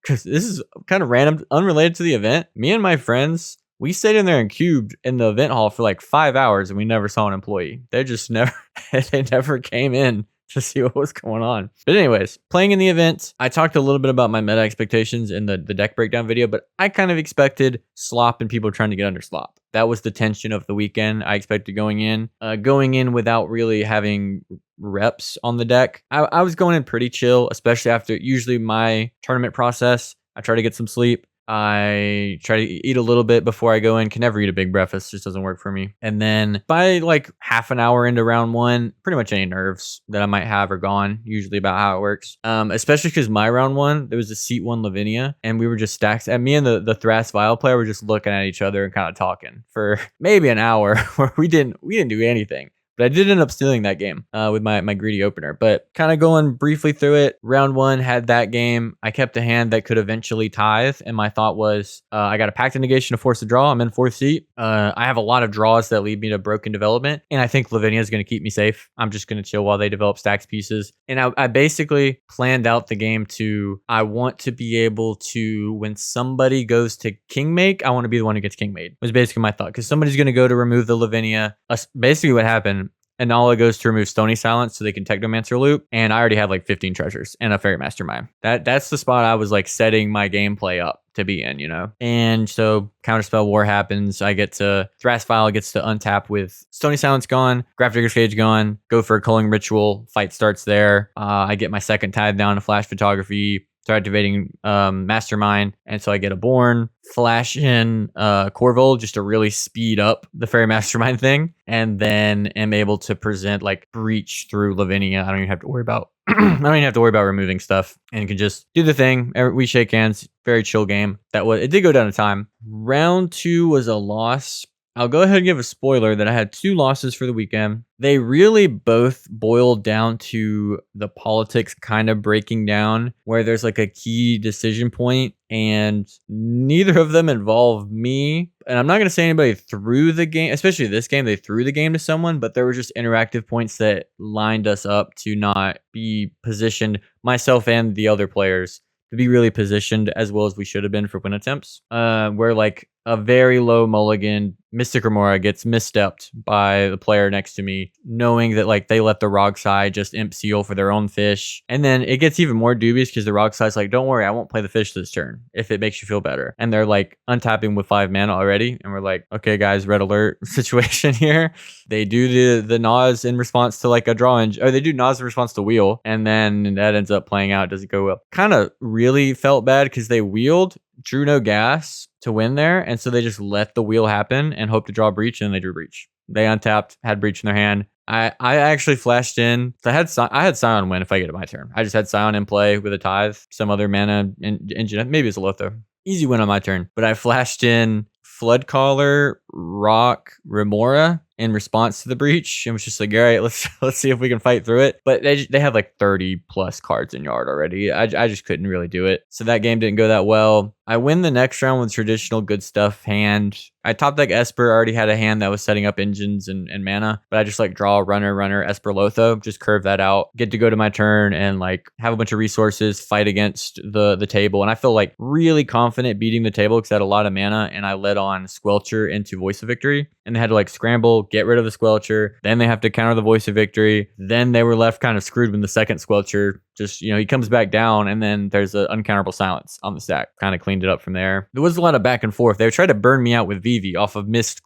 because this is kind of random, unrelated to the event. Me and my friends, we stayed in there and cubed in the event hall for like 5 hours and we never saw an employee. They just they never came in to see what was going on. But anyways, playing in the event, I talked a little bit about my meta expectations in the deck breakdown video, but I kind of expected slop and people trying to get under slop. That was the tension of the weekend. I expected going in without really having reps on the deck. I was going in pretty chill, especially after usually my tournament process. I try to get some sleep. I try to eat a little bit before I go in. Can never eat a big breakfast. Just doesn't work for me. And then by like half an hour into round 1, pretty much any nerves that I might have are gone. Usually about how it works. Especially because my round 1, there was a seat 1 Lavinia and we were just stacked. And me and the Thras Vial player were just looking at each other and kind of talking for maybe an hour where we didn't do anything. But I did end up stealing that game with my greedy opener. But kind of going briefly through it, round 1 had that game. I kept a hand that could eventually tithe. And my thought was, I got a Pact of Negation to force a draw. I'm in 4th seat. I have a lot of draws that lead me to broken development. And I think Lavinia is going to keep me safe. I'm just going to chill while they develop stacks pieces. And I basically planned out the game to, I want to be able to, when somebody goes to king make, I want to be the one who gets king made. Was basically my thought. Because somebody's going to go to remove the Lavinia. Basically what happened, Anala goes to remove Stony Silence so they can Technomancer loop, and I already have like 15 treasures and a Fairy Mastermind. That's the spot I was like setting my gameplay up to be in, you know? And so Counterspell War happens. I get to, Thras Vial gets to untap with Stony Silence gone, Grafdigger's Cage gone, go for a Culling Ritual, fight starts there. I get my second Tithe down to Flash Photography, start activating Mastermind, and so I get a Born, flash in Korvold just to really speed up the Fairy Mastermind thing, and then am able to present like Breach through Lavinia. I don't even have to worry about removing stuff and can just do the thing. We shake hands. Very chill game. It did go down to time. Round 2 was a loss. I'll go ahead and give a spoiler that I had 2 losses for the weekend. They really both boiled down to the politics kind of breaking down, where there's like a key decision point and neither of them involve me. And I'm not going to say anybody threw the game, especially this game, they threw the game to someone, but there were just interactive points that lined us up to not be positioned, myself and the other players, to be really positioned as well as we should have been for win attempts. Where like a very low mulligan Mystic Lemora gets misstepped by the player next to me, knowing that like they let the Rog side just imp seal for their own fish. And then it gets even more dubious because the Rog side's like, don't worry, I won't play the fish this turn if it makes you feel better. And they're like untapping with 5 mana already. And we're like, okay, guys, red alert situation here. They do the Nas in response to like a draw, or they do Nas in response to wheel. And then that ends up playing out. Doesn't go well. Kind of really felt bad because they wheeled, drew no gas to win there, and so they just let the wheel happen and hope to draw Breach, and they drew Breach. They untapped, had Breach in their hand. I actually flashed in. So I had Scion win if I get it my turn. I just had Scion in play with a Tithe, some other mana engine. Maybe it's a Lotho. Easy win on my turn. But I flashed in Floodcaller, Rock, Remora in response to the Breach, and was just like, all right, let's see if we can fight through it. But they had like 30 plus cards in yard already. I just couldn't really do it. So that game didn't go that well. I win the next round with traditional good stuff hand. I top deck Esper, already had a hand that was setting up engines and mana, but I just like draw runner, Esper Lotho, just curve that out, get to go to my turn and like have a bunch of resources, fight against the table. And I feel like really confident beating the table because I had a lot of mana and I led on Squelcher into Voice of Victory, and they had to like scramble, get rid of the Squelcher, then they have to counter the Voice of Victory. Then they were left kind of screwed when the second Squelcher just, he comes back down, and then there's an uncounterable silence on the stack. Kind of cleaned it up from there. There was a lot of back and forth. They tried to burn me out with V Eevee off of missed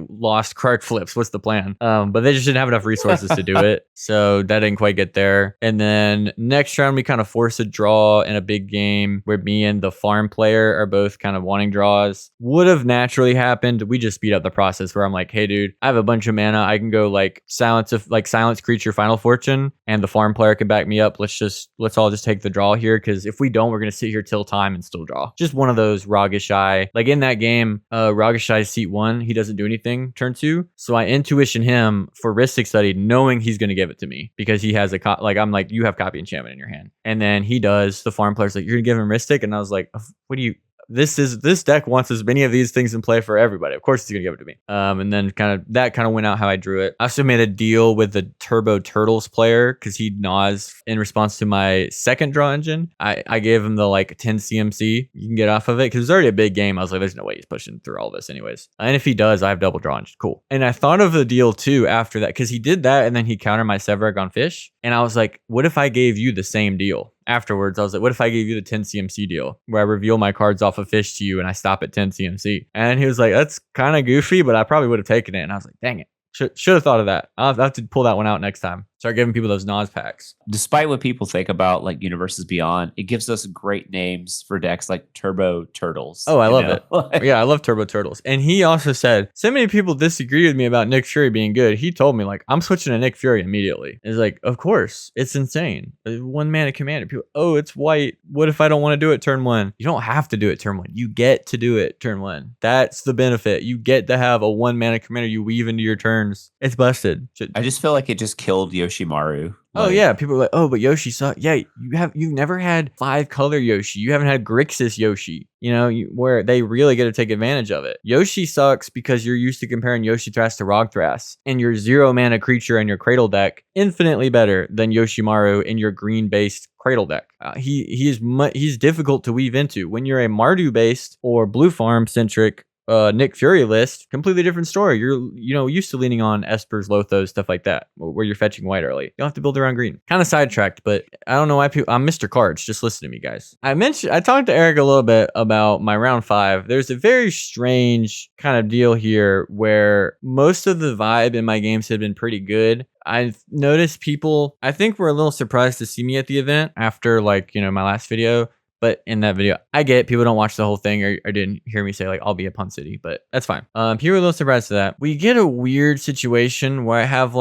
lost card flips. What's the plan? But they just didn't have enough resources to do it, so that didn't quite get there. And then next round we kind of forced a draw in a big game where me and the farm player are both kind of wanting draws. Would have naturally happened. We just speed up the process where I'm like, hey dude, I have a bunch of mana. I can go silence creature Final Fortune, and the farm player can back me up. Let's all just take the draw here, because if we don't, we're gonna sit here till time and still draw. Just one of those Ragashai. Like in that game, Ragashai's seat 1, he doesn't do anything turn 2. So I intuition him for Ristic Study, knowing he's gonna give it to me because he has I'm like, you have copy enchantment in your hand. And then he does. The farm player's like, you're gonna give him Ristic? And I was like, what do you this deck wants as many of these things in play for everybody. Of course he's gonna give it to me. And then that went out how I drew it. I also made a deal with the Turbo Turtles player because he gnaws in response to my second draw engine. I gave him the 10 CMC you can get off of it because it's already a big game. I was like, there's no way he's pushing through all this anyways. And if he does, I have double draw engine. Cool. And I thought of the deal too after that, because he did that and then he countered my Sevarag on Fish. And I was like, what if I gave you the same deal? Afterwards, I was like, what if I gave you the 10 CMC deal where I reveal my cards off of Fish to you and I stop at 10 CMC? And he was like, that's kind of goofy, but I probably would have taken it. And I was like, dang it. Should have thought of that. I'll have to pull that one out next time. Start giving people those Nas packs. Despite what people think about Universes Beyond, it gives us great names for decks like Turbo Turtles. Oh, I love it. Yeah, I love Turbo Turtles. And he also said, so many people disagree with me about Nick Fury being good. He told me, I'm switching to Nick Fury immediately. It's like, of course. It's insane. 1 mana commander. People, oh, it's white. What if I don't want to do it turn 1? You don't have to do it turn 1. You get to do it turn 1. That's the benefit. You get to have a 1 mana commander you weave into your turns. It's busted. I just feel like it just killed Yoshimaru. Oh yeah, people are like, oh, but Yoshi sucks. Yeah, you've never had 5-color Yoshi. You haven't had Grixis Yoshi. Where they really get to take advantage of it. Yoshi sucks because you're used to comparing Yoshi Thras to Rogthras, and your 0 mana creature in your Cradle deck infinitely better than Yoshimaru in your green based Cradle deck. He's difficult to weave into when you're a Mardu based or blue farm centric Nick Fury list. Completely different story. You're used to leaning on Espers, Lothos, stuff like that, where you're fetching white early. You don't have to build around green. Kind of sidetracked, but I don't know why people. I'm Mr. Cards. Just listen to me, guys. I talked to Eric a little bit about my round 5. There's a very strange kind of deal here where most of the vibe in my games had been pretty good. I've noticed people, I think, were a little surprised to see me at the event after my last video. But in that video, I get people don't watch the whole thing or didn't hear me say I'll be at Punt City, but that's fine. People were a little surprised to that. We get a weird situation where I have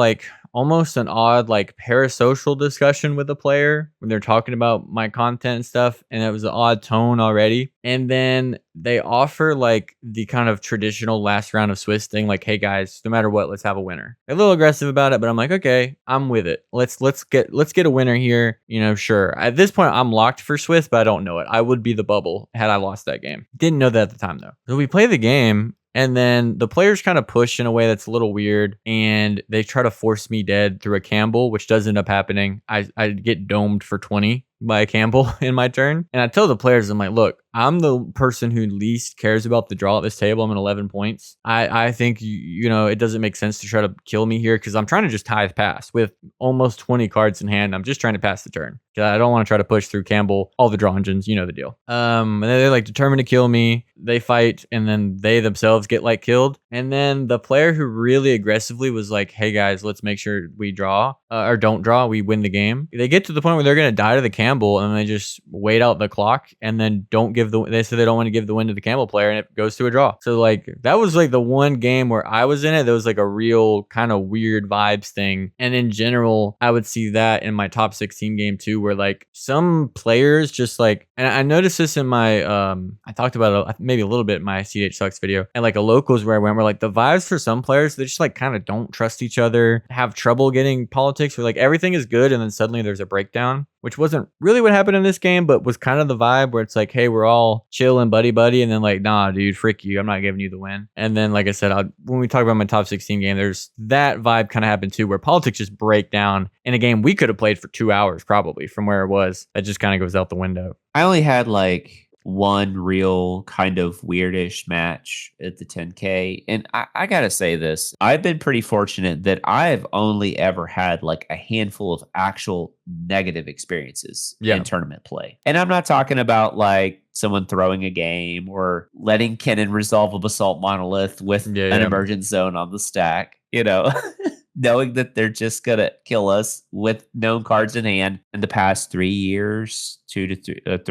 almost an odd parasocial discussion with a player when they're talking about my content and stuff, and it was an odd tone already. And then they offer the kind of traditional last round of Swiss thing, hey guys, no matter what, let's have a winner. They're a little aggressive about it, but I'm like, okay, I'm with it. Let's get a winner here. Sure. At this point, I'm locked for Swiss, but I don't know it. I would be the bubble had I lost that game. Didn't know that at the time though. So we play the game. And then the players kind of push in a way that's a little weird, and they try to force me dead through a Campbell, which does end up happening. I get domed for 20 by a Campbell in my turn. And I tell the players, I'm like, look, I'm the person who least cares about the draw at this table. I'm at 11 points. I think, it doesn't make sense to try to kill me here because I'm trying to just tithe pass with almost 20 cards in hand. I'm just trying to pass the turn. I don't want to try to push through Campbell, all the draw engines, the deal. And they're determined to kill me. They fight, and then they themselves get killed. And then the player who really aggressively was like, hey guys, let's make sure we draw or don't draw. We win the game. They get to the point where they're going to die to the Campbell, and they just wait out the clock and then don't give they say they don't want to give the win to the Campbell player, and it goes to a draw. So that was the one game where I was in it. There was a real kind of weird vibes thing. And in general, I would see that in my top 16 game too, where some players just and I noticed this in my I talked about it maybe a little bit in my cEDH Sucks video, and a locals where I went where the vibes for some players, they just kind of don't trust each other, have trouble getting politics, where everything is good and then suddenly there's a breakdown, which wasn't really what happened in this game, but was kind of the vibe where it's hey, we're all chill and buddy, and then nah, dude, frick you, I'm not giving you the win. And then I said, when we talk about my top 16 game, there's that vibe kind of happened too, where politics just break down in a game we could have played for 2 hours probably from where it was. That just kind of goes out the window. I only had one real kind of weirdish match at the 10K. And I gotta say this, I've been pretty fortunate that I've only ever had like a handful of actual negative experiences in tournament play. And I'm not talking about like someone throwing a game or letting Kennen resolve a basalt monolith with an emergent zone on the stack, you know. Knowing that they're just gonna kill us with known cards in hand in the past 3 years, 3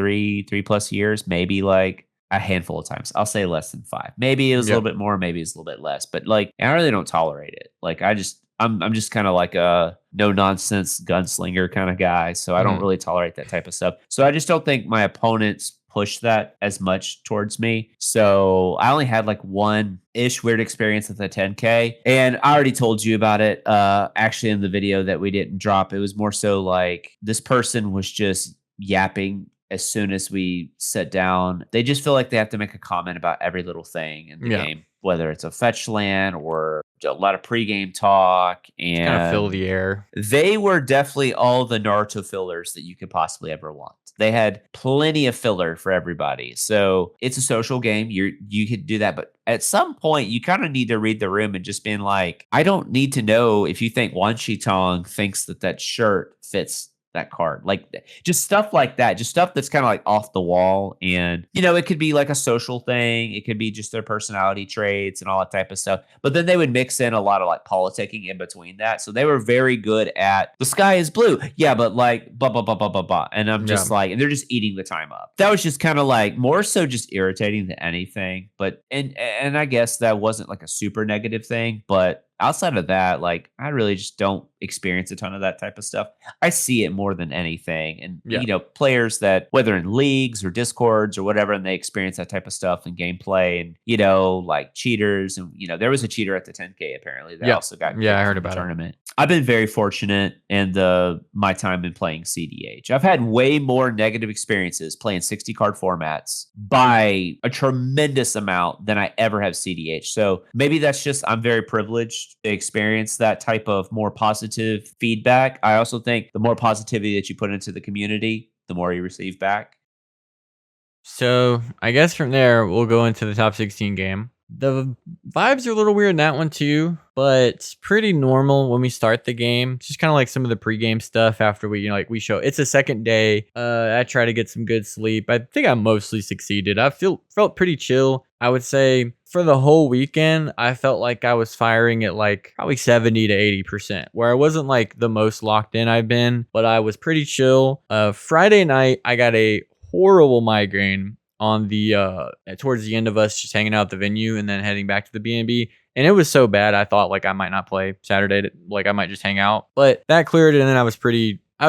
plus years, maybe like a handful of times. I'll say less than 5. Maybe it was a little bit more, maybe it's a little bit less. But like, I really don't tolerate it. Like, I'm just kind of like a no nonsense gunslinger kind of guy, so I don't really tolerate that type of stuff. So I just don't think my opponents push that as much towards me. So I only had like one ish weird experience at the 10K, and I already told you about it. Actually, in the video that we didn't drop, it was more so like this person was just yapping as soon as we sat down. They just feel like they have to make a comment about every little thing in the game, whether it's a fetch land or a lot of pregame talk, and kind of fill the air. They were definitely all the Naruto fillers that you could possibly ever want. They had plenty of filler for everybody. So it's a social game. You could do that, but at some point you kind of need to read the room and just being like, I don't need to know if you think Wan Tong thinks that shirt fits that card. Like just stuff like that, just stuff that's kind of like off the wall. And, you know, it could be like a social thing. It could be just their personality traits and all that type of stuff. But then they would mix in a lot of like politicking in between that. So they were very good at the sky is blue. Yeah, but like blah, blah, blah, blah, blah, blah. And I'm just like, and they're just eating the time up. That was just kind of like more so just irritating than anything. But, and I guess that wasn't like a super negative thing, but outside of that, like I really just don't experience a ton of that type of stuff. I see it more than anything. And, you know, players that, whether in leagues or discords or whatever, and they experience that type of stuff in gameplay and, you know, like cheaters. And, you know, there was a cheater at the 10K apparently that also got I heard about the tournament. I've been very fortunate in my time in playing cEDH. I've had way more negative experiences playing 60 card formats by a tremendous amount than I ever have cEDH. So maybe that's just, I'm very privileged to experience that type of more positive feedback. I also think the more positivity that you put into the community, the more you receive back. So I guess from there, we'll go into the top 16 game. The vibes are a little weird in that one too, but it's pretty normal when we start the game. It's just kind of like some of the pregame stuff after we, you know, like we show. It's a second day. I try to get some good sleep. I think I mostly succeeded. I felt pretty chill. I would say for the whole weekend, I felt like I was firing at like probably 70 to 80%, where I wasn't like the most locked in I've been, but I was pretty chill. Friday night, I got a horrible migraine on the towards the end of us just hanging out at the venue and then heading back to the B&B, and it was so bad I thought like I might not play Saturday, like I might just hang out, but that cleared, and then I was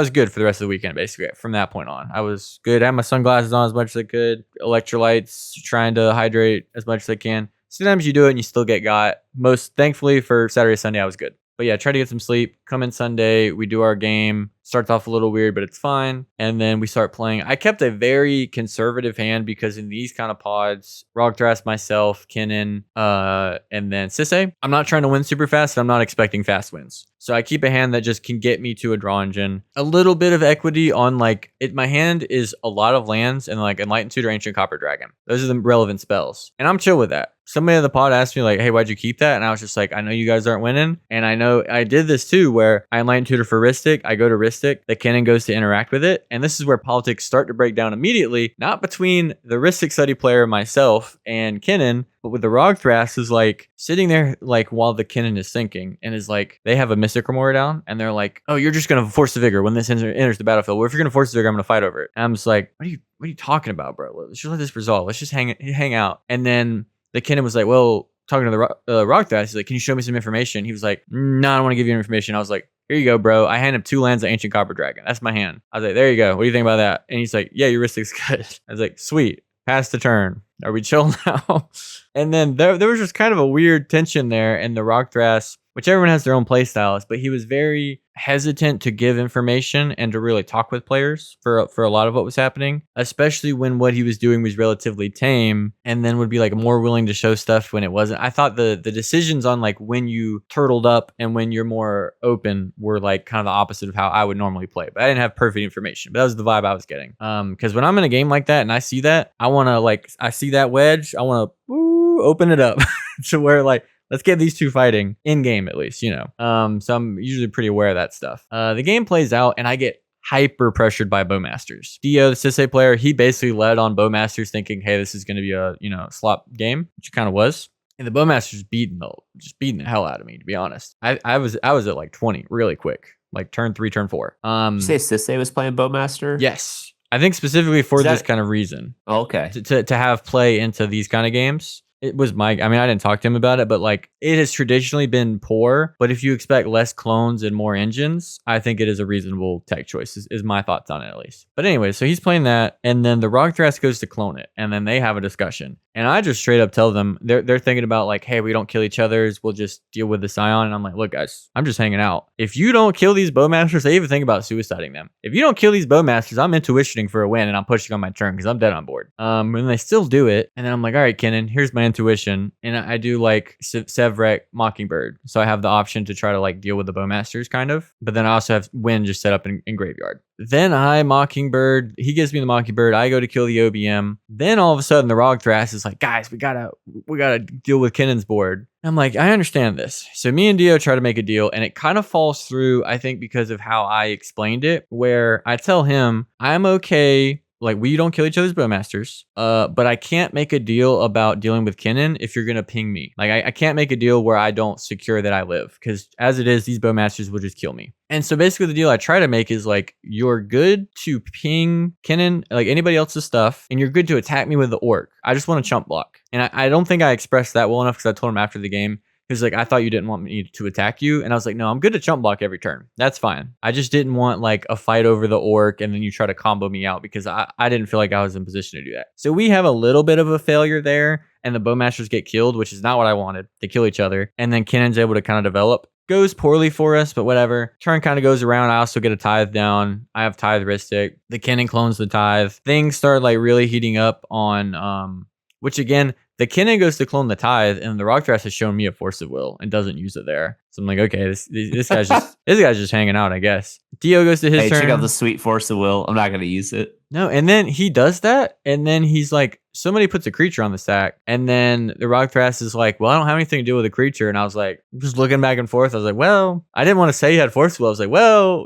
good for the rest of the weekend. Basically from that point on I was good. I had my sunglasses on as much as I could, electrolytes, trying to hydrate as much as I can. Sometimes you do it and you still get got. Most thankfully for Saturday, Sunday I was good. But yeah, try to get some sleep. Come in Sunday, we do our game. Starts off a little weird, but it's fine. And then we start playing. I kept a very conservative hand because in these kind of pods, Rogthrast, myself, Kennen, and then Sisse, I'm not trying to win super fast. And I'm not expecting fast wins. So I keep a hand that just can get me to a draw engine. A little bit of equity on like it. My hand is a lot of lands and like Enlightened Tutor, Ancient Copper Dragon. Those are the relevant spells. And I'm chill with that. Somebody in the pod asked me like, hey, why'd you keep that? And I was just like, I know you guys aren't winning. And I know I did this too, where I Enlightened Tutor for Ristic. I go to Ristic. The Kennen goes to interact with it. And this is where politics start to break down immediately, not between the Ristic study player, myself, and Kennen, but with the Rogthrast is like sitting there like while the Kennen is thinking and is like, they have a Mystic Remora down and they're like, oh, you're just going to force the Vigor when this enters the battlefield. Well, if you're going to force the Vigor, I'm going to fight over it. And I'm just like, what are you talking about, bro? Let's just let this resolve. Let's just hang out. And then the Kennen was like, well, talking to the Rogthrast, he's like, can you show me some information? He was like, no, I don't want to give you information. I was like, here you go, bro. I hand him 2 lands of Ancient Copper Dragon. That's my hand. I was like, there you go. What do you think about that? And he's like, yeah, your Ristic's good. I was like, sweet. Pass the turn. Are we chill now? And then there was just kind of a weird tension there. And the Rogthrast, which everyone has their own play styles, but he was very hesitant to give information and to really talk with players for a lot of what was happening, especially when what he was doing was relatively tame, and then would be like more willing to show stuff when it wasn't. I thought the decisions on like when you turtled up and when you're more open were like kind of the opposite of how I would normally play. But I didn't have perfect information, but that was the vibe I was getting. Because when I'm in a game like that and I see that, I see that wedge, I want to open it up to where like, let's get these two fighting in game at least, you know. So I'm usually pretty aware of that stuff. The game plays out and I get hyper pressured by Bowmasters. Dio, the Sisei player, he basically led on Bowmasters thinking, hey, this is going to be a, slop game, which it kind of was. And the Bowmasters beating the hell out of me, to be honest. I was at like 20 really quick, like turn 3, turn 4. You say Sisei was playing Bowmaster? Yes. I think specifically for this kind of reason. Okay. To have play into these kind of games. It was I didn't talk to him about it, but like it has traditionally been poor. But if you expect less clones and more engines, I think it is a reasonable tech choice, is my thoughts on it at least. But anyway, so he's playing that. And then the Rockdrass goes to clone it. And then they have a discussion. And I just straight up tell them, they're thinking about like, hey, we don't kill each other's. We'll just deal with the Scion. And I'm like, look, guys, I'm just hanging out. If you don't kill these Bowmasters, I even think about suiciding them. If you don't kill these Bowmasters, I'm intuitioning for a win and I'm pushing on my turn because I'm dead on board. And they still do it. And then I'm like, all right, Kennen, here's my intuition. And I do like Sevrek Mockingbird. So I have the option to try to like deal with the Bowmasters kind of. But then I also have Win just set up in Graveyard. Then I Mockingbird. He gives me the Mockingbird. I go to kill the OBM. Then all of a sudden the Rockdrass is like, guys, we gotta deal with Kennen's board. I'm like, I understand this. So me and Dio try to make a deal, and it kind of falls through, I think, because of how I explained it, where I tell him I'm okay. Like, we don't kill each other's Bowmasters, but I can't make a deal about dealing with Kennen if you're going to ping me. Like, I can't make a deal where I don't secure that I live, because as it is, these Bowmasters will just kill me. And so basically the deal I try to make is like, you're good to ping Kennen, like anybody else's stuff, and you're good to attack me with the Orc. I just want to chump block. And I don't think I expressed that well enough, because I told him after the game, he's like, I thought you didn't want me to attack you. And I was like, no, I'm good to chump block every turn. That's fine. I just didn't want like a fight over the Orc and then you try to combo me out, because I didn't feel like I was in position to do that. So we have a little bit of a failure there, and the Bowmasters get killed, which is not what I wanted. They kill each other. And then Kennen's able to kind of develop. Goes poorly for us, but whatever. Turn kind of goes around. I also get a Tithe down. I have Tithe Ristic. The Kennen clones the Tithe. Things start like really heating up on, which again, the Kennen goes to clone the Tithe, and the Rockdrass has shown me a Force of Will and doesn't use it there. So I'm like, okay, this guy's just hanging out, I guess. Dio goes to his turn. Check out the sweet Force of Will. I'm not going to use it. No, and then he does that, and then he's like, somebody puts a creature on the stack, and then the Rockdrass is like, well, I don't have anything to do with the creature. And I was like, just looking back and forth. I was like, well, I didn't want to say he had Force of Will. I was like, well,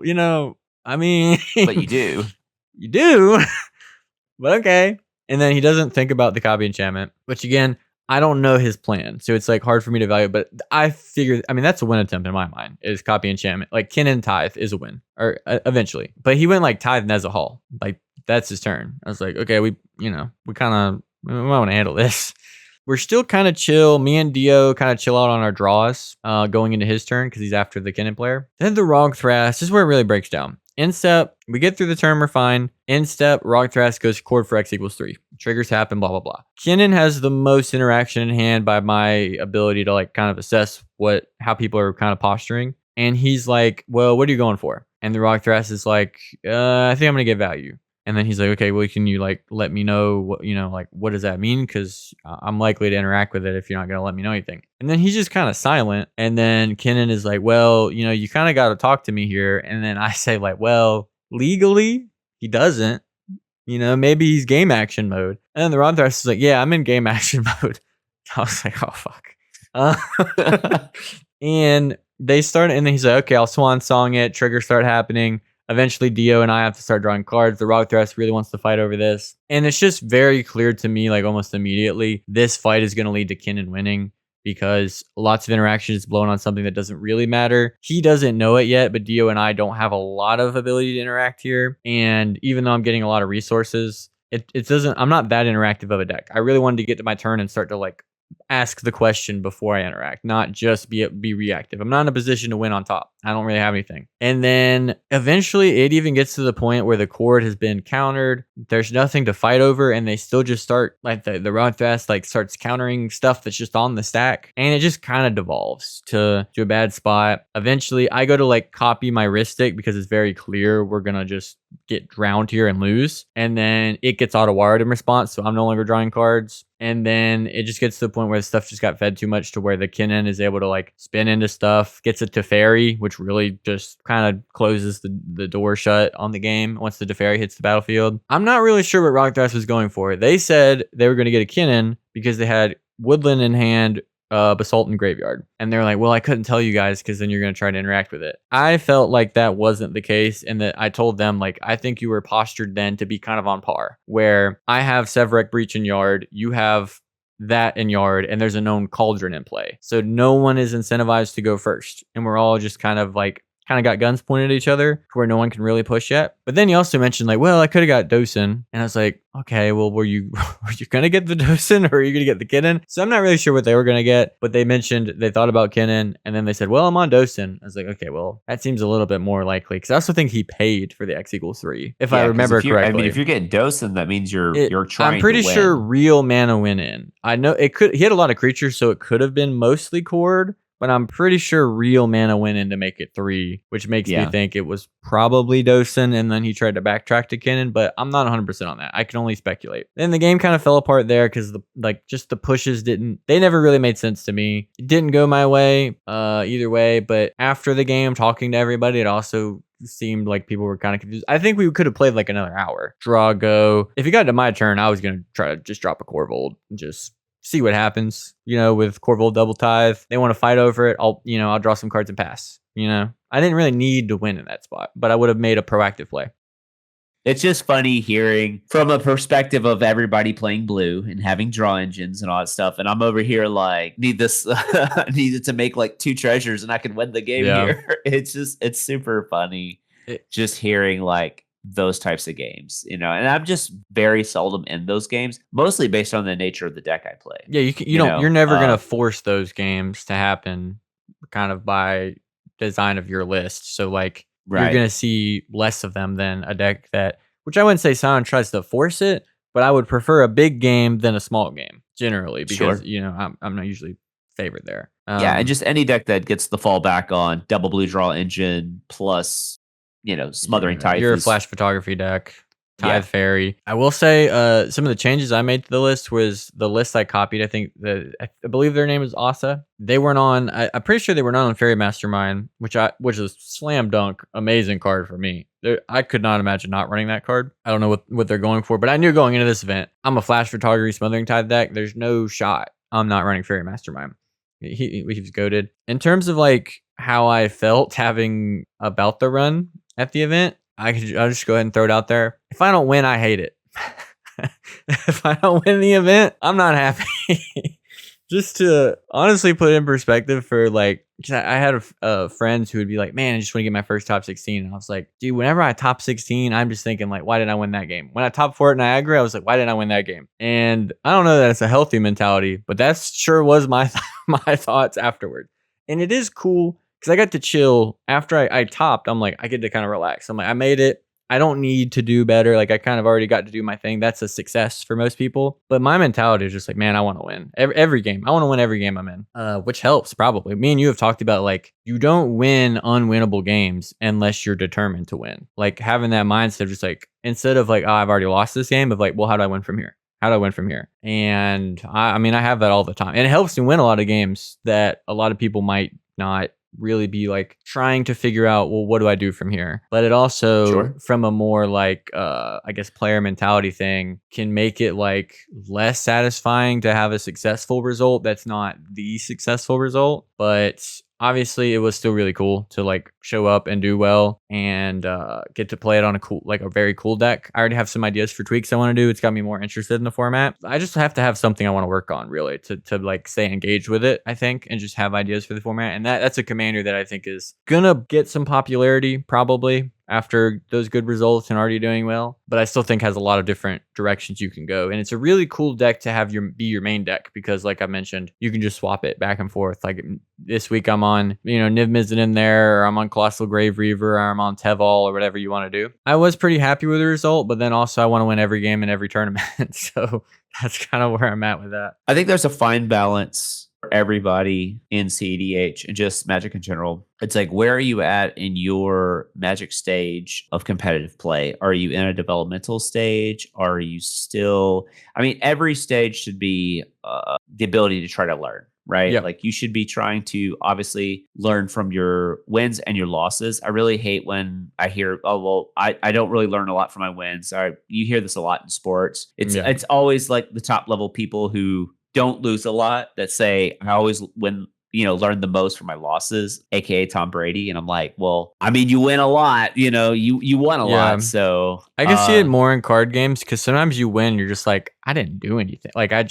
I mean. But you do. You do. But okay. And then he doesn't think about the copy enchantment, which again, I don't know his plan. So it's like hard for me to value, but I figured, that's a win attempt in my mind, is copy enchantment. Like Kennen Tithe is a win, or eventually. But he went like Tithe Nezahal. Like that's his turn. I was like, okay, we want to handle this. We're still kind of chill. Me and Dio kind of chill out on our draws going into his turn because he's after the Kennen player. Then the Rockdrass, this is where it really breaks down. Instep, we get through the turn, we're fine. Instep, Rockdrass goes Chord for X equals 3. Triggers happen, blah, blah, blah. Kennen has the most interaction in hand by my ability to like kind of assess how people are kind of posturing. And he's like, well, what are you going for? And the Rockdrass is like, I think I'm going to get value. And then he's like, okay, well, can you like let me know what, what does that mean? Because I'm likely to interact with it if you're not going to let me know anything. And then he's just kind of silent. And then Kennen is like, well, you kind of got to talk to me here. And then I say like, well, legally, he doesn't. Maybe he's game action mode. And then the Rockdrass is like, yeah, I'm in game action mode. I was like, oh, fuck. And they start, and then he's like, okay, I'll swan song it. Triggers start happening. Eventually, Dio and I have to start drawing cards. The Rockdrass really wants to fight over this. And it's just very clear to me, like almost immediately, this fight is going to lead to Kennen winning because lots of interaction is blown on something that doesn't really matter. He doesn't know it yet, but Dio and I don't have a lot of ability to interact here. And even though I'm getting a lot of resources, it doesn't, I'm not that interactive of a deck. I really wanted to get to my turn and start to like ask the question before I interact, not just be reactive. I'm not in a position to win on top. I don't really have anything. And then eventually it even gets to the point where the Cord has been countered. There's nothing to fight over, and they still just start like the Rockfast like starts countering stuff that's just on the stack, and it just kind of devolves to a bad spot. Eventually I go to like copy my wrist stick because it's very clear we're gonna just get drowned here and lose, and then it gets auto-wired in response, so I'm no longer drawing cards. And then it just gets to the point where the stuff just got fed too much to where the Kinnan is able to like spin into stuff, gets a Teferi, which really just kind of closes the door shut on the game once the Teferi hits the battlefield. I'm not really sure what Rockthrash was going for. They said they were going to get a Kinnan because they had Woodland in hand, Basalt and Graveyard. And they're like, well, I couldn't tell you guys because then you're going to try to interact with it. I felt like that wasn't the case, and that I told them, like, I think you were postured then to be kind of on par, where I have Sevirek Breach in yard, you have that in yard, and there's a known Cauldron in play. So no one is incentivized to go first. And we're all just kind of got guns pointed at each other to where no one can really push yet. But then he also mentioned like, well, I could have got Dosen. And I was like, okay, well, were you going to get the Dosen or are you going to get the Kinnan? So I'm not really sure what they were going to get, but they mentioned they thought about Kinnan, and then they said, well, I'm on Dosen. I was like, okay, well, that seems a little bit more likely, because I also think he paid for the X=3, if I remember correctly. I mean, if you're getting Dosen, that means you're trying. I'm pretty to win. sure real mana went in. I know he had a lot of creatures, so it could have been mostly Cord, but I'm pretty sure real mana went in to make it 3, which makes me think it was probably Dosen, and then he tried to backtrack to Kinnan, but I'm not 100% on that. I can only speculate. Then the game kind of fell apart there because the pushes they never really made sense to me. It didn't go my way either way, but after the game, talking to everybody, it also seemed like people were kind of confused. I think we could have played like another hour. Draw, go. If it got to my turn, I was going to try to just drop a Korvold and just see what happens, with Korvold Double Tithe. They want to fight over it. I'll draw some cards and pass. I didn't really need to win in that spot, but I would have made a proactive play. It's just funny hearing from a perspective of everybody playing blue and having draw engines and all that stuff. And I'm over here like, needed to make like 2 treasures and I can win the game here. It's super funny just hearing like those types of games, and I'm just very seldom in those games, mostly based on the nature of the deck I play. Yeah, you're never gonna force those games to happen, kind of by design of your list. So like, you're gonna see less of them than a deck which I wouldn't say Scion tries to force it, but I would prefer a big game than a small game generally, because I'm not usually favored there. And just any deck that gets the fallback on double blue draw engine plus Smothering Tithe. You're a Flash Photography deck. Tithe Fairy. I will say some of the changes I made to the list was the list I copied. I believe their name is Asa. They weren't on. I'm pretty sure they were not on Fairy Mastermind, which is slam dunk amazing card for me. I could not imagine not running that card. I don't know what they're going for, but I knew going into this event, I'm a Flash Photography Smothering Tithe deck. There's no shot I'm not running Fairy Mastermind. He was goated. In terms of like how I felt having about the run at the event, I'll just go ahead and throw it out there. If I don't win, I hate it. If I don't win the event, I'm not happy. Just to honestly put it in perspective for like, cause I had friends who would be like, man, I just want to get my first top 16. And I was like, dude, whenever I top 16, I'm just thinking like, why didn't I win that game? When I top 4 at Niagara, I was like, why didn't I win that game? And I don't know that it's a healthy mentality, but that sure was my thoughts afterward. And it is cool, because I got to chill after I topped. I'm like, I get to kind of relax. I'm like, I made it. I don't need to do better. Like, I kind of already got to do my thing. That's a success for most people. But my mentality is just like, man, I want to win every game. I want to win every game I'm in, which helps probably. Me and you have talked about like, you don't win unwinnable games unless you're determined to win. Like having that mindset of just like, instead of like, oh, I've already lost this game, of like, well, how do I win from here? How do I win from here? And I mean, I have that all the time. And it helps me win a lot of games that a lot of people might not really be like trying to figure out, well, what do I do from here? But it also, from a more like, I guess, player mentality thing, can make it like less satisfying to have a successful result that's not the successful result. But obviously it was still really cool to like show up and do well and get to play it on a very cool deck. I already have some ideas for tweaks I want to do. It's got me more interested in the format. I just have to have something I want to work on really to like stay engaged with it, I think, and just have ideas for the format. And that's a commander that I think is gonna get some popularity probably, after those good results and already doing well, but I still think has a lot of different directions you can go. And it's a really cool deck to have be your main deck because, like I mentioned, you can just swap it back and forth. Like this week, I'm on, Niv Mizzet in there, or I'm on Colossal Grave Reaver, or I'm on Teval, or whatever you want to do. I was pretty happy with the result, but then also I want to win every game in every tournament. So that's kind of where I'm at with that. I think there's a fine balance for everybody in cEDH and just Magic in general. It's like, where are you at in your Magic stage of competitive play? Are you in a developmental stage? Are you still, I mean, every stage should be the ability to try to learn, right? Yeah. Like you should be trying to obviously learn from your wins and your losses. I really hate when I hear, oh, well, I don't really learn a lot from my wins. You hear this a lot in sports. It's always like the top level people who don't lose a lot that say, I always win, learn the most from my losses, aka Tom Brady. And I'm like, well, I mean, you win a lot, you won a lot. So I can see it more in card games because sometimes you win, you're just like, I didn't do anything. Like I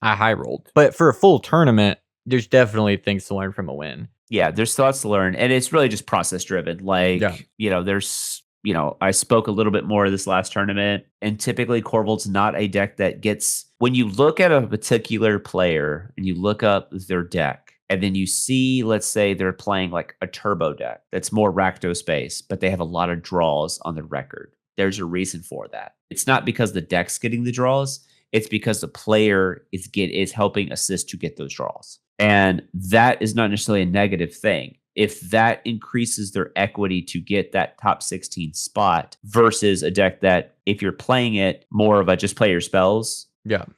high rolled. But for a full tournament, there's definitely things to learn from a win. Yeah, there's thoughts to learn. And it's really just process driven. Like, there's I spoke a little bit more this last tournament, and typically Korvold's not a deck that gets, when you look at a particular player and you look up their deck, and then you see, let's say they're playing like a turbo deck that's more Rakdos based, but they have a lot of draws on the record. There's a reason for that. It's not because the deck's getting the draws. It's because the player is helping assist to get those draws. And that is not necessarily a negative thing. If that increases their equity to get that top 16 spot versus a deck that, if you're playing it more of a just play your spells,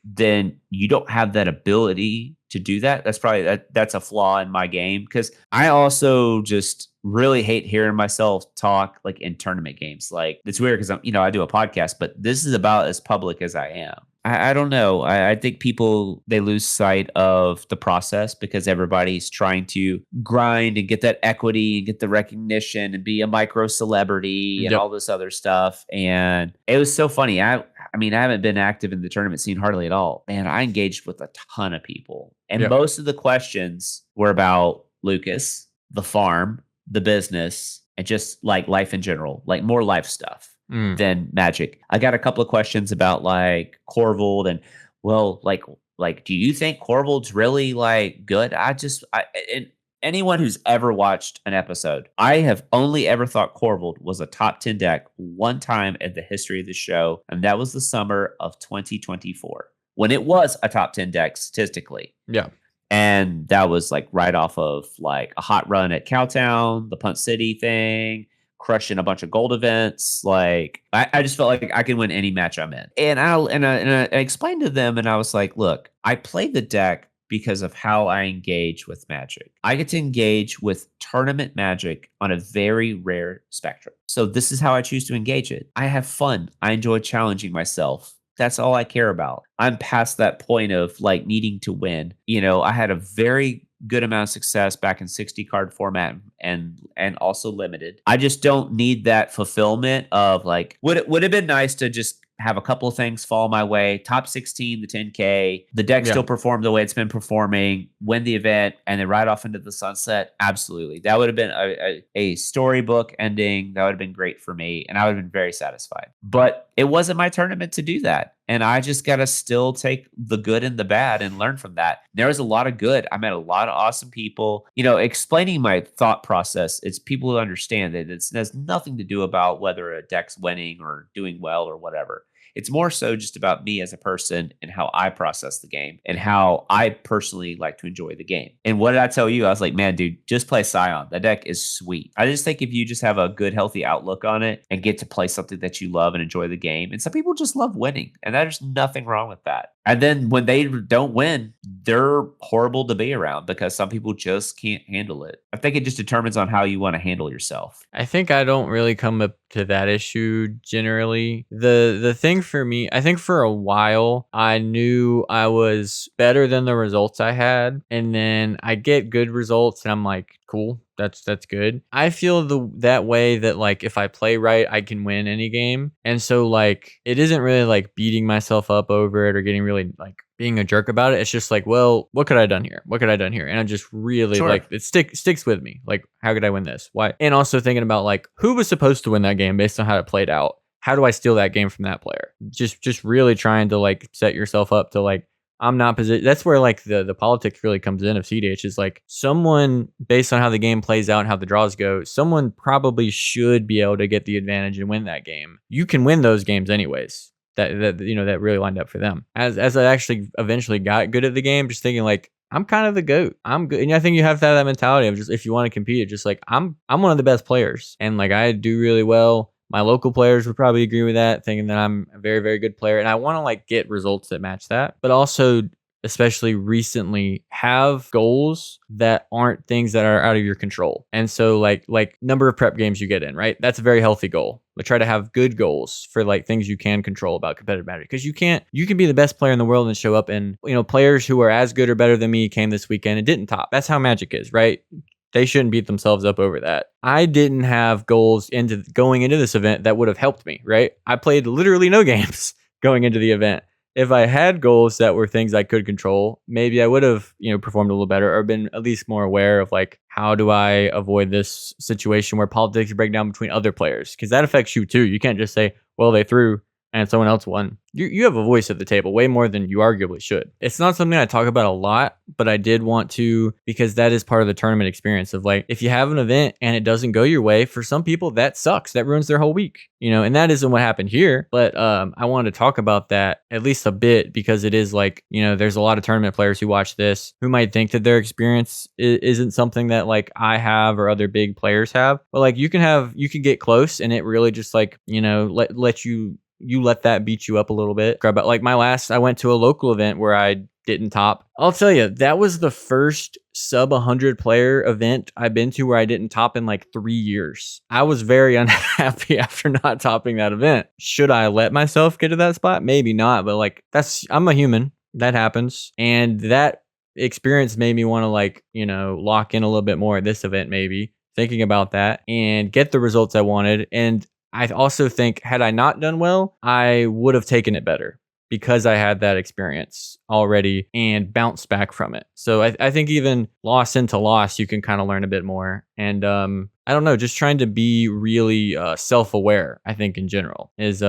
then you don't have that ability to do that. That's probably that's a flaw in my game, because I also just really hate hearing myself talk like in tournament games. Like it's weird because I do a podcast, but this is about as public as I am. I don't know. I think people, they lose sight of the process because everybody's trying to grind and get that equity and get the recognition and be a micro celebrity and all this other stuff. And it was so funny. I mean, I haven't been active in the tournament scene hardly at all. Man, I engaged with a ton of people. And most of the questions were about Lucas, the farm, the business, and just like life in general, like more life stuff than Magic. I got a couple of questions about like Korvold and, well, like, do you think Korvold's really like good? And anyone who's ever watched an episode, I have only ever thought Korvold was a top 10 deck one time in the history of the show. And that was the summer of 2024 when it was a top 10 deck statistically. Yeah. And that was like right off of like a hot run at Cowtown, the Punt City thing, crushing a bunch of gold events. Like I just felt like I could win any match I'm in. And I explained to them, and I was like, look, I played the deck because of how I engage with Magic. I get to engage with tournament Magic on a very rare spectrum. So this is how I choose to engage it. I have fun. I enjoy challenging myself. That's all I care about. I'm past that point of like needing to win. I had a very good amount of success back in 60 card format and also limited. I just don't need that fulfillment of like, would it have been nice to just have a couple of things fall my way, top 16, the 10K, the deck still perform the way it's been performing, win the event, and then ride off into the sunset? Absolutely. That would have been a storybook ending. That would have been great for me, and I would have been very satisfied. But it wasn't my tournament to do that. And I just got to still take the good and the bad and learn from that. There was a lot of good. I met a lot of awesome people. Explaining my thought process, it's people who understand that it has nothing to do about whether a deck's winning or doing well or whatever. It's more so just about me as a person and how I process the game and how I personally like to enjoy the game. And what did I tell you? I was like, man, dude, just play Scion. That deck is sweet. I just think if you just have a good, healthy outlook on it and get to play something that you love and enjoy the game, and some people just love winning, and there's nothing wrong with that. And then when they don't win, they're horrible to be around because some people just can't handle it. I think it just determines on how you want to handle yourself. I think I don't really come up to that issue generally. The thing for me, I think for a while, I knew I was better than the results I had. And then I get good results and I'm like, cool. That's good. I feel that way that like if I play right, I can win any game. And so like it isn't really like beating myself up over it or getting really like being a jerk about it. It's just like, well, what could I have done here? What could I have done here? And I just really Sure. like it sticks with me. Like, how could I win this? Why? And also thinking about like who was supposed to win that game based on how it played out. How do I steal that game from that player? Just really trying to like set yourself up to like I'm not position. That's where like the politics really comes in of cEDH is like someone based on how the game plays out and how the draws go, someone probably should be able to get the advantage and win that game. You can win those games anyways. That really lined up for them. As I actually eventually got good at the game, just thinking like I'm kind of the GOAT. I'm good. And I think you have to have that mentality of just if you want to compete, it's just like I'm one of the best players and like I do really well. My local players would probably agree with that, thinking that I'm a very, very good player. And I want to like get results that match that, but also especially recently have goals that aren't things that are out of your control. And so like number of prep games you get in, right? That's a very healthy goal. But try to have good goals for like things you can control about competitive matter. Because you can be the best player in the world and show up and players who are as good or better than me came this weekend and didn't top. That's how Magic is, right? They shouldn't beat themselves up over that. I didn't have goals going into this event that would have helped me, right? I played literally no games going into the event. If I had goals that were things I could control, maybe I would have, performed a little better or been at least more aware of like, how do I avoid this situation where politics break down between other players? Because that affects you too. You can't just say, well, they threw and someone else won. You have a voice at the table way more than you arguably should. It's not something I talk about a lot, but I did want to because that is part of the tournament experience of like, if you have an event and it doesn't go your way, for some people that sucks. That ruins their whole week, and that isn't what happened here. But I wanted to talk about that at least a bit because it is like, there's a lot of tournament players who watch this who might think that their experience isn't something that like I have or other big players have. But like you can get close and it really just like, let you let that beat you up a little bit. Grab out like I went to a local event where I didn't top. I'll tell you, that was the first sub 100 player event I've been to where I didn't top in like 3 years. I was very unhappy after not topping that event. Should I let myself get to that spot? Maybe not, but like I'm a human. That happens. And that experience made me want to like, lock in a little bit more at this event, maybe thinking about that and get the results I wanted. And I also think had I not done well, I would have taken it better because I had that experience already and bounced back from it. So I think even loss into loss, you can kind of learn a bit more. And I don't know, just trying to be really self-aware, I think in general is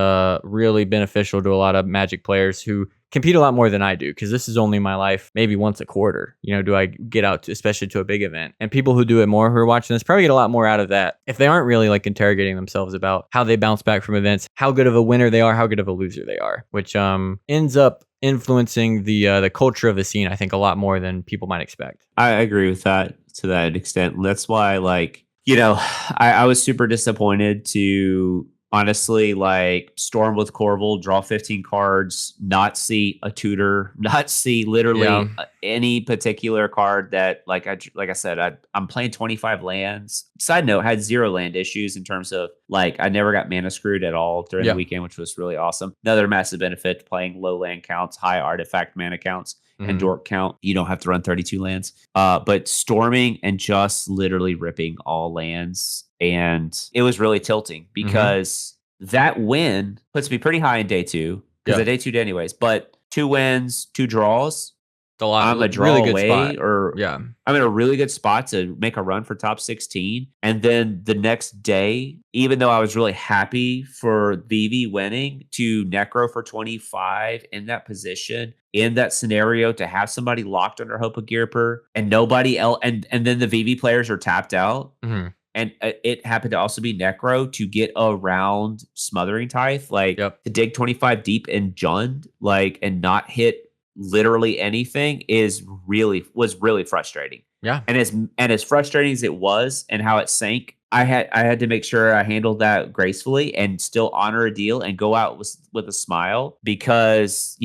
really beneficial to a lot of Magic players who compete a lot more than I do because this is only my life maybe once a quarter. Do I get out especially to a big event? And people who do it more who are watching this probably get a lot more out of that if they aren't really like interrogating themselves about how they bounce back from events, how good of a winner they are, how good of a loser they are, which ends up influencing the culture of the scene, I think, a lot more than people might expect. I agree with that to that extent. And that's why, like, I was super disappointed to honestly like storm with Korvold, draw 15 cards, not see a tutor, not see literally any particular card that like I said, I'm playing 25 lands. Side note, had 0 land issues in terms of like I never got mana screwed at all during the weekend, which was really awesome. Another massive benefit to playing low land counts, high artifact mana counts. And dork count, you don't have to run 32 lands. But storming and just literally ripping all lands. And it was really tilting because that win puts me pretty high in day 2. Because I day 2'd anyways. But 2 wins, 2 draws. I'm a draw really away, good spot. or I'm in a really good spot to make a run for top 16. And then the next day, even though I was really happy for Vivi winning, to Necro for 25 in that position, in that scenario, to have somebody locked under Hope of Gearper and nobody else, and then the Vivi players are tapped out. And it happened to also be Necro to get around Smothering Tithe, like to dig 25 deep and Jund, like, and not hit literally anything was really frustrating. And as frustrating as it was and how it sank, I had to make sure I handled that gracefully and still honor a deal and go out with a smile because,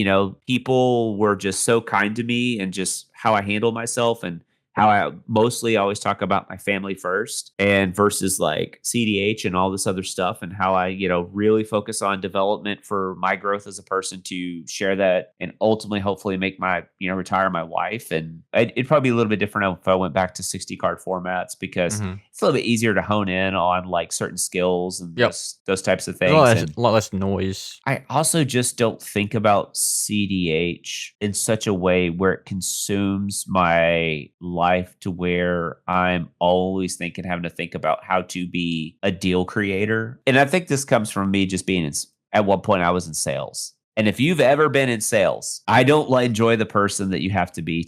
people were just so kind to me and just how I handled myself and how I mostly always talk about my family first and versus like CDH and all this other stuff, and how I, really focus on development for my growth as a person to share that and ultimately hopefully make my, retire my wife. And it'd probably be a little bit different if I went back to 60 card formats, because Hmm. it's a little bit easier to hone in on like certain skills and Yep. those types of There's things. And a lot less noise. I also just don't think about CDH in such a way where it consumes my life to where I'm always having to think about how to be a deal creator. And I think this comes from me just being at one point I was in sales. And if you've ever been in sales, I don't enjoy the person that you have to be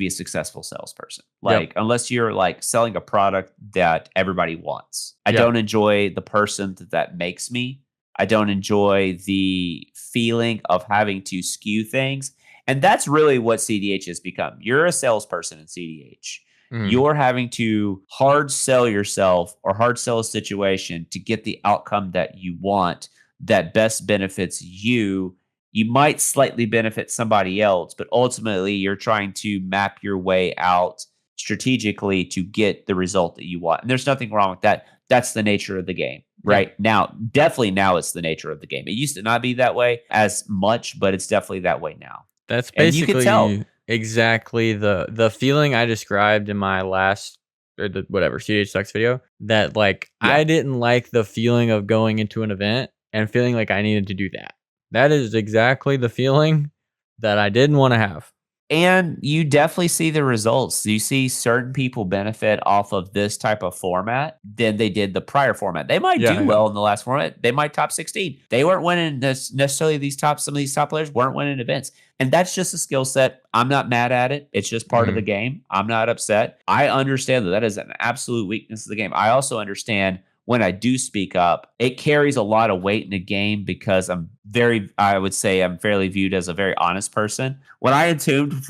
a successful salesperson. Yep. Like, unless you're like selling a product that everybody wants. I Yeah. don't enjoy the person that makes me. I don't enjoy the feeling of having to skew things. And that's really what CDH has become. You're a salesperson in CDH. Mhm. You're having to hard sell yourself or hard sell a situation to get the outcome that you want that best benefits you. You might slightly benefit somebody else, but ultimately you're trying to map your way out strategically to get the result that you want. And there's nothing wrong with that. That's the nature of the game. Right now, definitely now it's the nature of the game. It used to not be that way as much, but it's definitely that way now. That's And you can tell. basically exactly the feeling I described in my last or the whatever CH Sucks video. That like Yeah. I didn't like the feeling of going into an event and feeling like I needed to do that. That is exactly the feeling that I didn't want to have. And you definitely see the results. You see certain people benefit off of this type of format than they did the prior format. They might Yeah, do yeah. well in the last format. They might top 16. They weren't winning necessarily some of these top players weren't winning events. And that's just a skill set. I'm not mad at it. It's just part of the Mhm. game. I'm not upset. I understand that is an absolute weakness of the game. I also understand when I do speak up, it carries a lot of weight in the game because I would say I'm fairly viewed as a very honest person. When I entombed in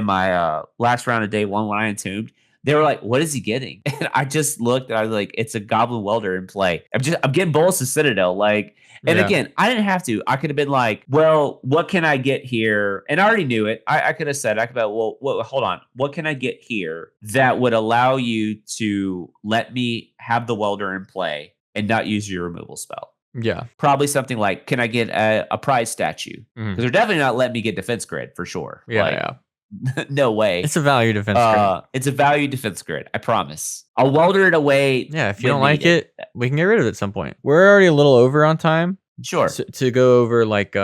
my last round of day one, when I entombed, they were like, "What is he getting?" And I just looked and I was like, "It's a goblin welder in play. I'm getting bolus to Citadel." Like, and Yeah. again, I didn't have to. I could have been like, "Well, what can I get here?" And I already knew it. I could have said, "I could have, well, hold on. What can I get here that would allow you to let me have the welder in play and not use your removal spell?" Yeah. Probably something like, "Can I get a prize statue?" Because Mhm. they're definitely not letting me get defense grid for sure. Yeah, Like, yeah. no way. It's a value defense grid. It's a value defense grid. I promise. I'll welder it away Yeah, if you when don't like needed. it, we can get rid of it at some point. We're already a little over on time. Sure. To go over like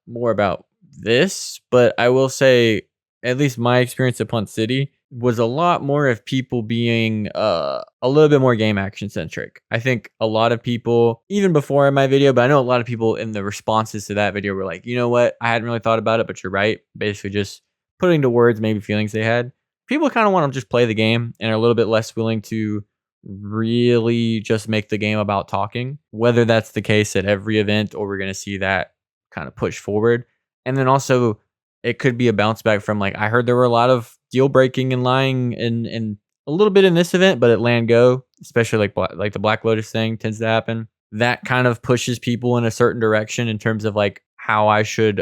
more about this, but I will say at least my experience at Punt City was a lot more of people being a little bit more game action centric. I think a lot of people, even before in my video, but I know a lot of people in the responses to that video were like, you know what, I hadn't really thought about it, but you're right. Basically just putting to words maybe feelings they had. People kind of want to just play the game and are a little bit less willing to really just make the game about talking, whether that's the case at every event or we're going to see that kind of push forward. And then also it could be a bounce back from like, I heard there were a lot of deal breaking and lying and a little bit in this event, but at Land Go, especially like the Black Lotus thing tends to happen. That kind of pushes people in a certain direction in terms of like how I should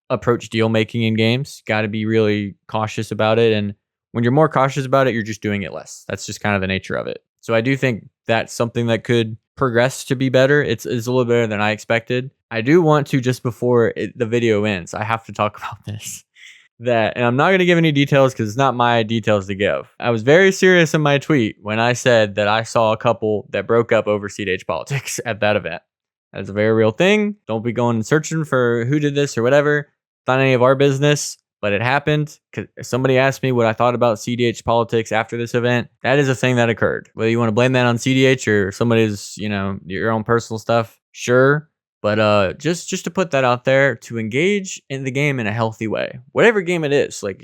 approach deal making in games. Got to be really cautious about it. And when you're more cautious about it, you're just doing it less. That's just kind of the nature of it. So I do think that's something that could progress to be better. It's a little better than I expected. I do want to, just before the video ends, I have to talk about this. And I'm not going to give any details because it's not my details to give. I was very serious in my tweet when I said that I saw a couple that broke up over cEDH politics at that event. That is a very real thing. Don't be going and searching for who did this or whatever. It's not any of our business. But it happened because somebody asked me what I thought about cEDH politics after this event. That is a thing that occurred. Whether you want to blame that on cEDH or somebody's, your own personal stuff, sure. But just to put that out there, to engage in the game in a healthy way, whatever game it is, like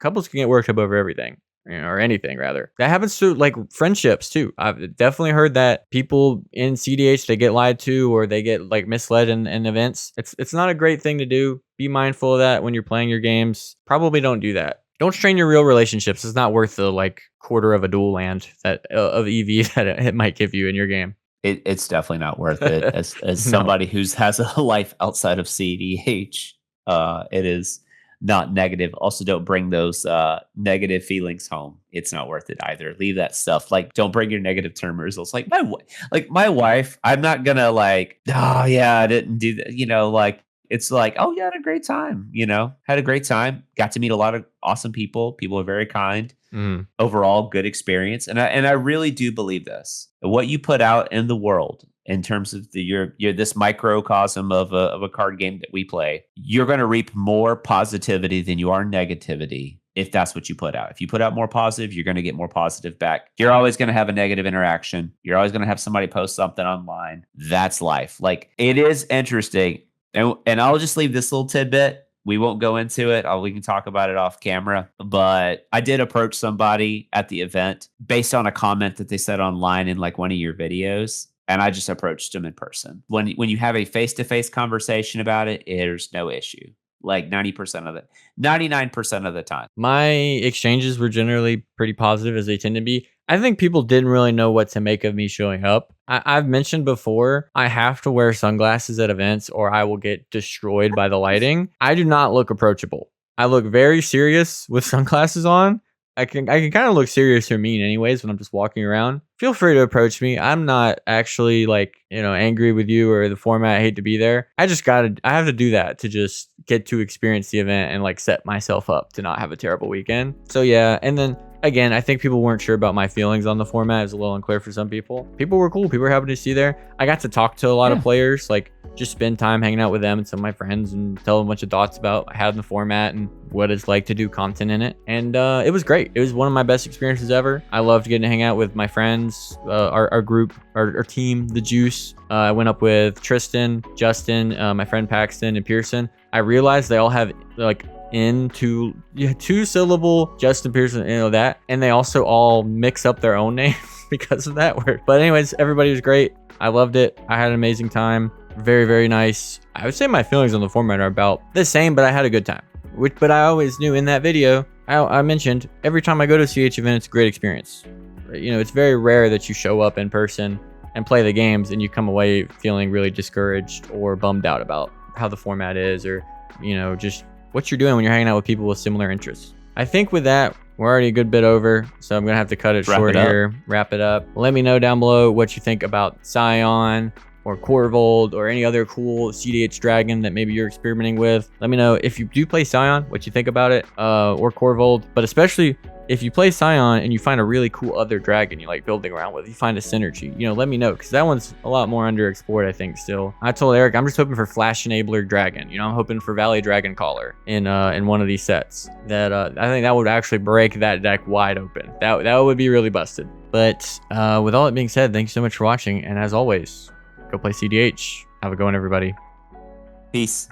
couples can get worked up over everything. Or anything rather. That happens to like friendships too. I've definitely heard that people in cEDH, they get lied to or they get like misled in events. It's not a great thing to do. Be mindful of that when you're playing your games. Probably don't do that. Don't strain your real relationships. It's not worth the like quarter of a dual land that of EV that it might give you in your game. It's definitely not worth it. As No. somebody who's has a life outside of cEDH, it is not negative. Also, don't bring those negative feelings home. It's not worth it either. Leave that stuff. Like, don't bring your negative term results. Like my wife, I'm not gonna like, oh yeah, I didn't do that. Like it's like, oh yeah, I had a great time. Had a great time. Got to meet a lot of awesome people. People are very kind. Mm. Overall, good experience. And I really do believe this. What you put out in the world in terms of you're this microcosm of a card game that we play, you're going to reap more positivity than you are negativity if that's what you put out. If you put out more positive, you're going to get more positive back. You're always going to have a negative interaction. You're always going to have somebody post something online. That's life. Like, it is interesting. And I'll just leave this little tidbit. We won't go into it. We can talk about it off camera. But I did approach somebody at the event based on a comment that they said online in like one of your videos. And I just approached them in person. When you have a face-to-face conversation about it, there's no issue. Like 99% of the time. My exchanges were generally pretty positive, as they tend to be. I think people didn't really know what to make of me showing up. I've mentioned before, I have to wear sunglasses at events or I will get destroyed by the lighting. I do not look approachable. I look very serious with sunglasses on. I can kind of look serious or mean anyways when I'm just walking around. Feel free to approach me. I'm not actually like, angry with you or the format. I hate to be there. I have to do that to just get to experience the event and like set myself up to not have a terrible weekend. So yeah. And then again, I think people weren't sure about my feelings on the format. It was a little unclear for some people. People were cool. People were happy to see there. I got to talk to a lot of players, like just spend time hanging out with them and some of my friends and tell them a bunch of thoughts about how the format and what it's like to do content in it. And it was great. It was one of my best experiences ever. I loved getting to hang out with my friends, our group, our team, the Juice. I went up with Tristan, Justin, my friend Paxton, and Pearson. I realized they all have like two-syllable Justin Pearson, that, and they also all mix up their own names because of that word. But anyways, everybody was great. I loved it. I had an amazing time. Very, very nice. I would say my feelings on the format are about the same, but I had a good time. But I always knew in that video, I mentioned every time I go to a cEDH event, it's a great experience. It's very rare that you show up in person and play the games and you come away feeling really discouraged or bummed out about how the format is, or just what you're doing when you're hanging out with people with similar interests. I think with that, we're already a good bit over, so I'm gonna have to cut it short here. Wrap it up. Let me know down below what you think about Scion or Korvold or any other cool cEDH dragon that maybe you're experimenting with. Let me know if you do play Scion, what you think about it, or Korvold. But especially if you play Scion and you find a really cool other dragon you like building around with, you find a synergy, let me know, because that one's a lot more underexplored, I think, still. I told Eric, I'm just hoping for Flash Enabler Dragon. I'm hoping for Valley Dragon Caller in one of these sets. That I think that would actually break that deck wide open. That would be really busted. But with all that being said, thanks so much for watching, and as always, go play cEDH. Have a good one, everybody. Peace.